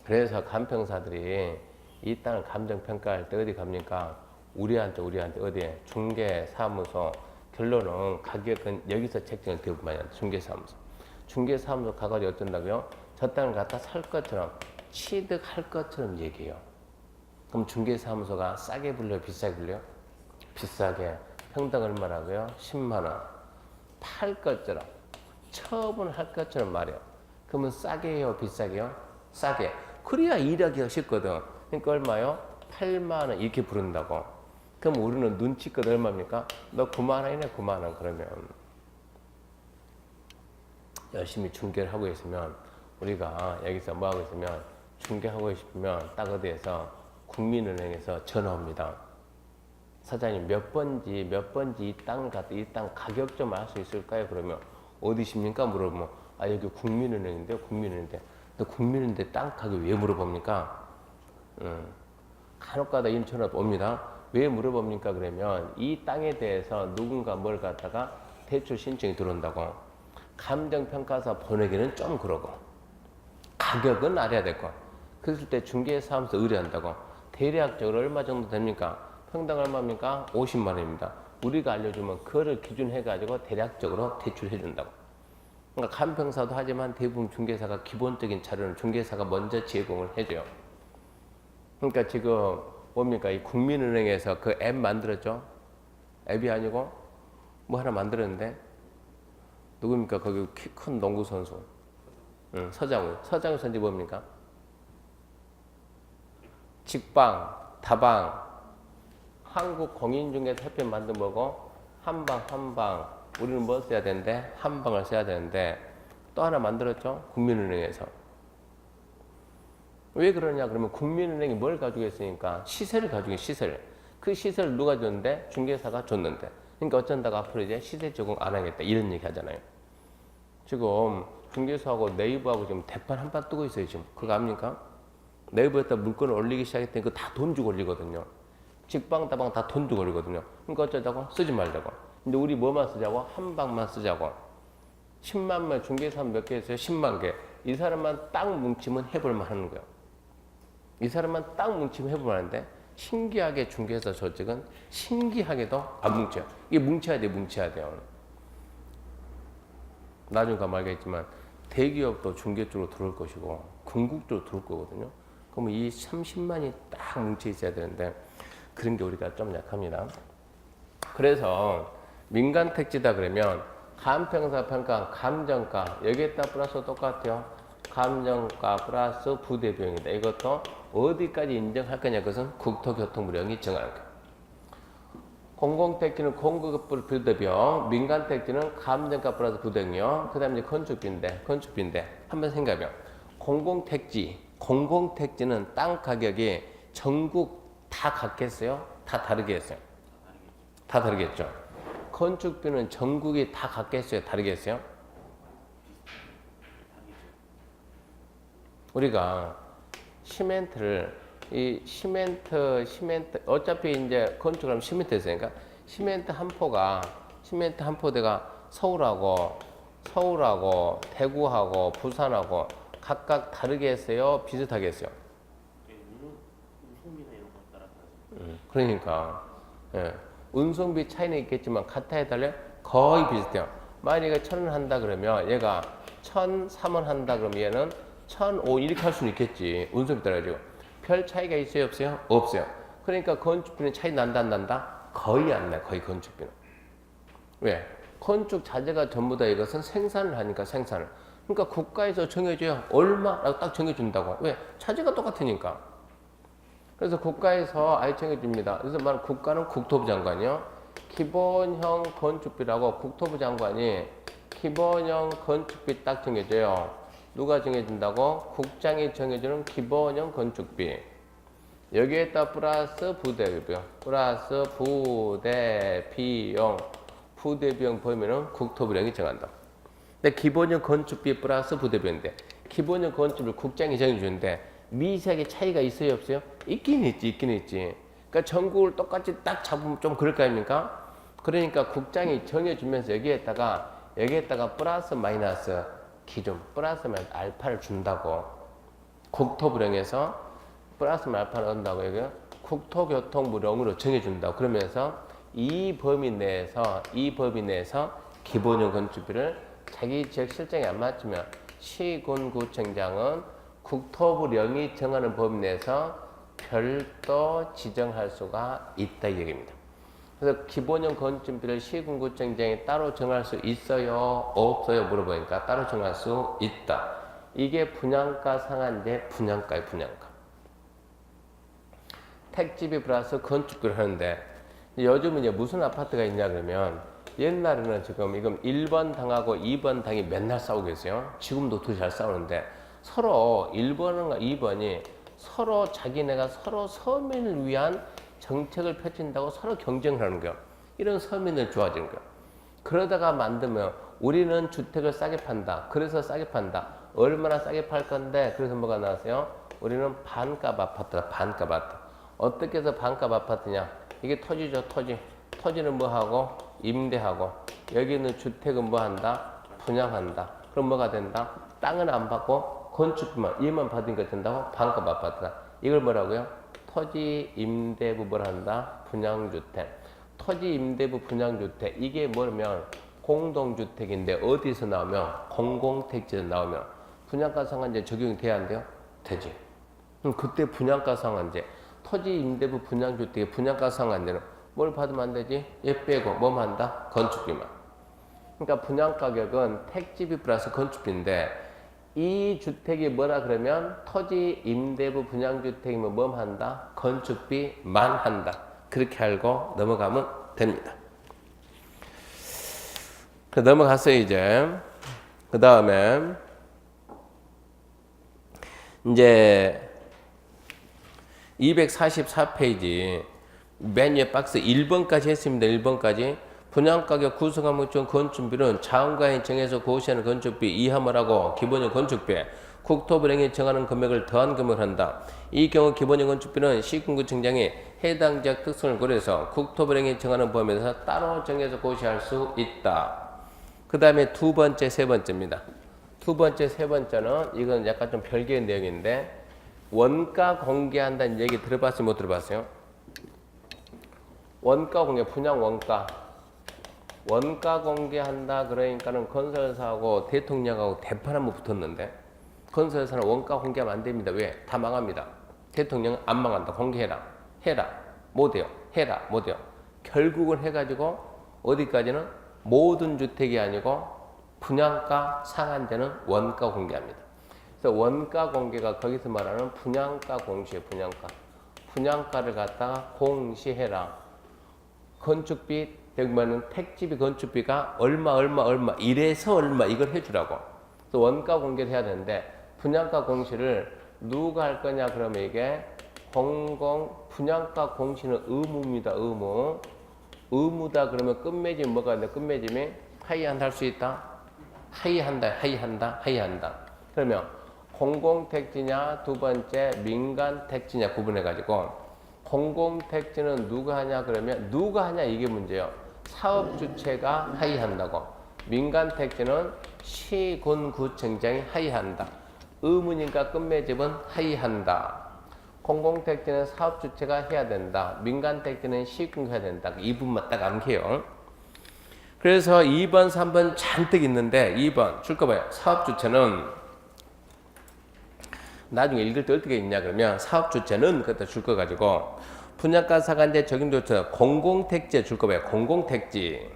그래서 감평사들이 이 땅을 감정평가할 때 어디 갑니까? 우리한테 어디에? 중개사무소. 결론은 가격은 여기서 책정을 대부분 많이 한다. 중개사무소 가가지고 어쩐다고요? 저 땅을 갖다 살 것처럼 취득할 것처럼 얘기해요. 그럼 중개사무소가 싸게 불려요? 비싸게 불려요? 비싸게. 평당 얼마라고요? 10만 원. 팔 것처럼 처분할 것처럼 말해요. 그러면 싸게 해요? 비싸게요? 싸게. 그래야 일하기가 쉽거든. 그러니까 얼마요? 8만 원 이렇게 부른다고. 그럼 우리는 눈치껏 얼마입니까? 너 9만 원이네 9만 원. 그러면 열심히 중개를 하고 있으면 우리가 여기서 뭐 하고 있으면 중개하고 싶으면 딱 어디에서 국민은행에서 전화 옵니다. 사장님 몇 번지 이 땅 가격 좀 알 수 있을까요? 그러면 어디십니까? 물어보면 아 여기 국민은행인데요. 너 국민은행인데 땅 가격 왜 물어봅니까? 간혹가다 이런 전화 옵니다. 왜 물어봅니까? 그러면 이 땅에 대해서 누군가 뭘 갖다가 대출 신청이 들어온다고. 감정평가서 보내기는 좀 그러고 가격은 알아야 될 거. 그랬을 때 중개사무소 의뢰한다고. 대략적으로 얼마 정도 됩니까? 평당 얼마입니까? 50만 원입니다. 우리가 알려주면 그거를 기준해가지고 대략적으로 대출해준다고. 그러니까 간평사도 하지만 대부분 중개사가 기본적인 자료는 중개사가 먼저 제공을 해줘요. 그러니까 지금 뭡니까? 이 국민은행에서 그 앱 만들었죠? 앱이 아니고 뭐 하나 만들었는데 누굽니까? 거기 키 큰 농구 선수. 서장훈. 서장훈 선지 뭡니까? 직방, 다방, 한국공인중개사협회 만든 뭐고 한방. 우리는 뭐 써야 되는데? 한방을 써야 되는데 또 하나 만들었죠? 국민은행에서. 왜 그러냐 그러면 국민은행이 뭘 가지고 있으니까 시세를 가지고 있어요. 시세를. 그 시세를 누가 줬는데? 중개사가 줬는데. 그러니까 어쩐다가 앞으로 이제 시세 적용 안 하겠다 이런 얘기 하잖아요. 지금 중개사하고 네이버하고 지금 대판 한판 뜨고 있어요. 지금 그거 압니까? 네이버에다 물건을 올리기 시작했더니 그거 다 돈 주고 올리거든요. 직방 다방 다 돈 주고 올리거든요. 그러니까 어쩌자고? 쓰지 말자고. 근데 우리 뭐만 쓰자고? 한 방만 쓰자고. 10만 명 중개사 몇 개 있어요? 10만 개. 이 사람만 딱 뭉치면 해볼만 하는 거예요. 이 사람만 딱 뭉치면 해볼만 하는데 신기하게 중개사 조직은 신기하게도 안 뭉쳐요. 이게 뭉쳐야 돼요. 나중에 가면 알겠지만 대기업도 중개 쪽으로 들어올 것이고 궁극적으로 들어올 거거든요. 그러면 이 30만이 딱 뭉쳐 있어야 되는데 그런 게 우리가 좀 약합니다. 그래서 민간 택지다 그러면 간평사 평가 감정가 여기에다 플러스 똑같아요. 감정가 플러스 부대 비용이다. 이것도 어디까지 인정할 거냐 그것은 국토교통부령이 정하는 거예요. 공공택지는 공급 부대 비용, 민간 택지는 감정가 플러스 부대비용, 그 다음에 건축비인데 한번 생각해요. 공공택지는 땅 가격이 전국 다 같겠어요? 다 다르겠어요? 다 다르겠죠. 건축비는 전국이 다 같겠어요? 다르겠어요? 우리가 시멘트 어차피 이제 건축하면 시멘트 했으니까 시멘트 한 포대가 서울하고 대구하고 부산하고 각각 다르게 했어요? 비슷하게 했어요? 운송비나 이런 거 따라 그러니까 예. 운송비 차이는 있겠지만 같아 해달래? 거의 비슷해요. 만약에 1,000원 한다 그러면 얘가 1,003원 한다 그러면 얘는 1,005 이렇게 할 수는 있겠지. 운송비 따라가지고 별 차이가 있어요 없어요? 없어요. 그러니까 건축비는 차이 난다 안 난다? 거의 안 나요. 거의 건축비는. 왜? 건축 자재가 전부 다 이것은 생산을 하니까 생산을. 그러니까 국가에서 정해줘요. 얼마라고 딱 정해준다고. 왜? 자재가 똑같으니까. 그래서 국가에서 아예 정해줍니다. 그래서 말 국가는 국토부 장관이요. 기본형 건축비라고 국토부 장관이 기본형 건축비 딱 정해줘요. 누가 정해준다고? 국장이 정해주는 기본형 건축비. 여기에다 플러스 부대비용. 플러스 부대비용. 부대비용 보면은 국토부령이 정한다. 근데 기본형 건축비 플러스 부대비용인데 기본형 건축비를 국장이 정해주는데 미세하게 차이가 있어요 없어요? 있긴 있지. 그러니까 전국을 똑같이 딱 잡으면 좀 그럴 거 아닙니까? 그러니까 국장이 정해주면서 여기에다가 플러스 마이너스 기준 플러스 마이너스 알파를 준다고. 국토부령에서 플러스 마이너스 알파를 넣는다고 여기 국토교통부령으로 정해준다고. 그러면서 이 범위 내에서 기본형 건축비를 자기 지역 실정에 안 맞추면 시군구청장은 국토부령이 정하는 범위 내에서 별도 지정할 수가 있다 이 얘기입니다. 그래서 기본형 건축비를 시군구청장이 따로 정할 수 있어요? 없어요? 물어보니까 따로 정할 수 있다. 이게 분양가 상한제 분양가의 분양가. 택지비 플러스 건축비를 하는데 요즘은 이제 무슨 아파트가 있냐 그러면 옛날에는 지금 이건 1번 당하고 2번 당이 맨날 싸우고 있어요. 지금도 둘이 잘 싸우는데 서로 1번과 2번이 서로 자기네가 서로 서민을 위한 정책을 펼친다고 서로 경쟁을 하는 거야. 이런 서민을 좋아지는 거야. 그러다가 만들면 우리는 주택을 싸게 판다. 그래서 싸게 판다. 얼마나 싸게 팔 건데 그래서 뭐가 나왔어요? 우리는 반값 아파트다. 반값 아파트. 어떻게 해서 반값 아파트냐? 이게 토지죠. 토지는 뭐하고? 임대하고. 여기 있는 주택은 뭐한다? 분양한다. 그럼 뭐가 된다? 땅은 안 받고 건축비만 얘만 받으니까 된다고? 반값 아파트다. 이걸 뭐라고요? 토지 임대부 뭘 한다? 분양주택. 토지 임대부 분양주택 이게 뭐냐면 공동주택인데 어디서 나오면 공공택지에서 나오면 분양가 상한제 적용이 돼야 안 돼요? 되지. 그럼 그때 분양가 상한제 토지 임대부 분양주택의 분양가 상한제는 뭘 받으면 안 되지? 얘 빼고 뭐만 한다? 건축비만. 그러니까 분양가격은 택지비 플러스 건축비인데 이 주택이 뭐라 그러면 토지 임대부 분양주택이면 뭐만 한다? 건축비만 한다. 그렇게 알고 넘어가면 됩니다. 넘어갔어요 이제. 그 다음에 이제 244페이지 맨 위에 박스 1번까지 했습니다. 1번까지 분양가격 구성항목 중 건축비는 자원가에 정해서 고시하는 건축비 이함을 하고 기본형 건축비에 국토부령이 정하는 금액을 더한 금액을 한다. 이 경우 기본형 건축비는 시군구청장이 해당 지역 특성을 고려해서 국토부령이 정하는 범위에서 따로 정해서 고시할 수 있다. 그 다음에 두 번째, 세 번째입니다. 두 번째, 세 번째는 이건 약간 좀 별개의 내용인데 원가 공개한다는 얘기 들어봤어요? 못 들어봤어요? 원가 공개, 분양 원가. 원가 공개한다 그러니까는 건설사하고 대통령하고 대판 한번 붙었는데 건설사는 원가 공개하면 안 됩니다. 왜? 다 망합니다. 대통령은 안 망한다. 공개해라. 해라. 못해요. 해라. 못해요. 결국은 해가지고 어디까지는 모든 주택이 아니고 분양가 상한제는 원가 공개합니다. 그래서 원가 공개가 거기서 말하는 분양가 공시에 분양가. 분양가를 갖다가 공시해라. 건축비 되면은 택지비 건축비가 얼마 이래서 얼마 이걸 해주라고. 그래서 원가 공개를 해야 되는데 분양가 공시를 누가 할 거냐 그러면 이게 분양가 공시는 의무입니다. 의무. 의무다 그러면 끝맺음이 뭐가 있는데 끝맺음이 하이한다 할 수 있다. 하이한다. 그러면 공공택지냐 두 번째 민간택지냐 구분해가지고 공공택지는 누가 하냐 그러면 누가 하냐 이게 문제예요. 사업주체가 하이한다고. 민간택지는 시군구청장이 하이한다. 의무니까 끝맺음은 하이한다. 공공택지는 사업주체가 해야 된다. 민간택지는 시군구가 해야 된다. 이 부분만 딱 암기해요. 그래서 2번, 3번 잔뜩 있는데 2번 줄 거 봐요. 사업주체는 나중에 읽을 때 어떻게 있냐 그러면 사업주체는 그때 줄 거 가지고 분양가 상한제 적용조차 공공택지에 줄 거 봐요. 공공택지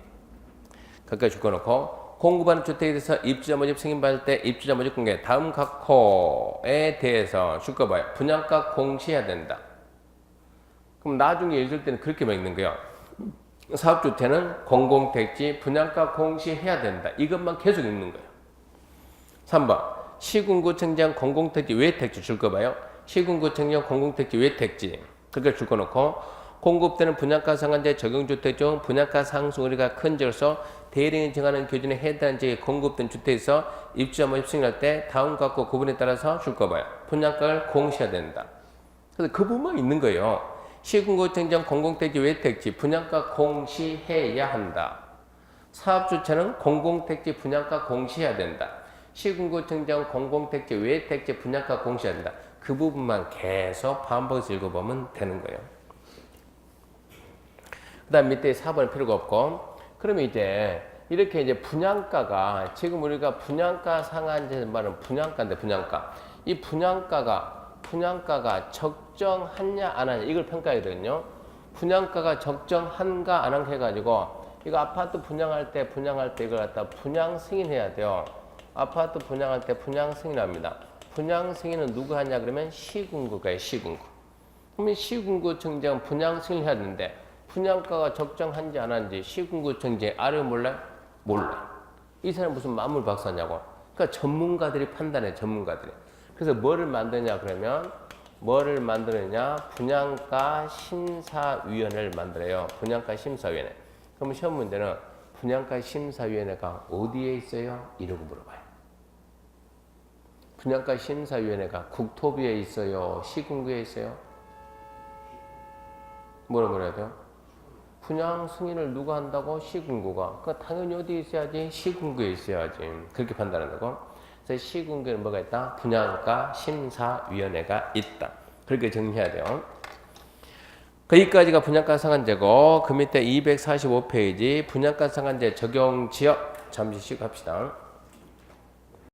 가까이 줄 거 놓고 공급하는 주택에 대해서 입주자 모집 승인받을 때 입주자 모집 공개 다음 각 호에 대해서 줄 거 봐요. 분양가 공시해야 된다. 그럼 나중에 읽을 때는 그렇게만 읽는 거예요. 사업주택은 공공택지 분양가 공시해야 된다. 이것만 계속 읽는 거예요. 3번 시군구청장 공공택지 외택지 줄 거 봐요. 시군구청장 공공택지 외택지 그렇게 줄 거 놓고 공급되는 분양가 상한제 적용주택 중 분양가 상승 우려가 큰 지역에서 대리인이 정하는 기준에 해당하는 지역에 공급된 주택에서 입주자 모집 승인할 때 다음 각과 구분에 따라서 줄 거 봐요. 분양가를 공시해야 된다. 그래서 그 부분만 있는 거예요. 시군구청장 공공택지 외택지 분양가 공시해야 한다. 사업주체는 공공택지 분양가 공시해야 된다. 시군구청장 공공택지 외택지 분양가 공시해야 된다. 그 부분만 계속 반복해서 읽어보면 되는 거예요. 그 다음 밑에 4번은 필요가 없고 그러면 이제 이렇게 이제 분양가가 지금 우리가 분양가 상한제 말은 분양가인데 분양가 이 분양가가 적정하냐 안 하냐 이걸 평가해야 되거든요. 분양가가 적정한가 안 한가 해가지고 이거 아파트 분양할 때 이걸 갖다 분양 승인해야 돼요. 아파트 분양할 때 분양 승인합니다. 분양 승인은 누가 하냐 그러면 시군구가요. 시군구. 그러면 시군구청장 분양 승인해야 되는데 분양가가 적정한지 안 한지 시군구청장이 알아요 몰라요? 몰라. 이 사람 무슨 만물 박사냐고. 그러니까 전문가들이 판단해. 전문가들이. 그래서 뭐를 만드냐 그러면 뭐를 만드느냐 분양가 심사위원회를 만들어요. 분양가 심사위원회. 그러면 시험 문제는 분양가 심사위원회가 어디에 있어요? 이러고 물어봐요. 분양가 심사위원회가 국토부에 있어요? 시군구에 있어요? 뭐라 그래야 돼요? 분양 승인을 누가 한다고? 시군구가. 그러니까 당연히 어디에 있어야지? 시군구에 있어야지. 그렇게 판단한다고. 그래서 시군구에는 뭐가 있다? 분양가 심사위원회가 있다. 그렇게 정리해야 돼요. 거기까지가 분양가 상한제고 그 밑에 245페이지 분양가 상한제 적용 지역 잠시 쉬고 합시다.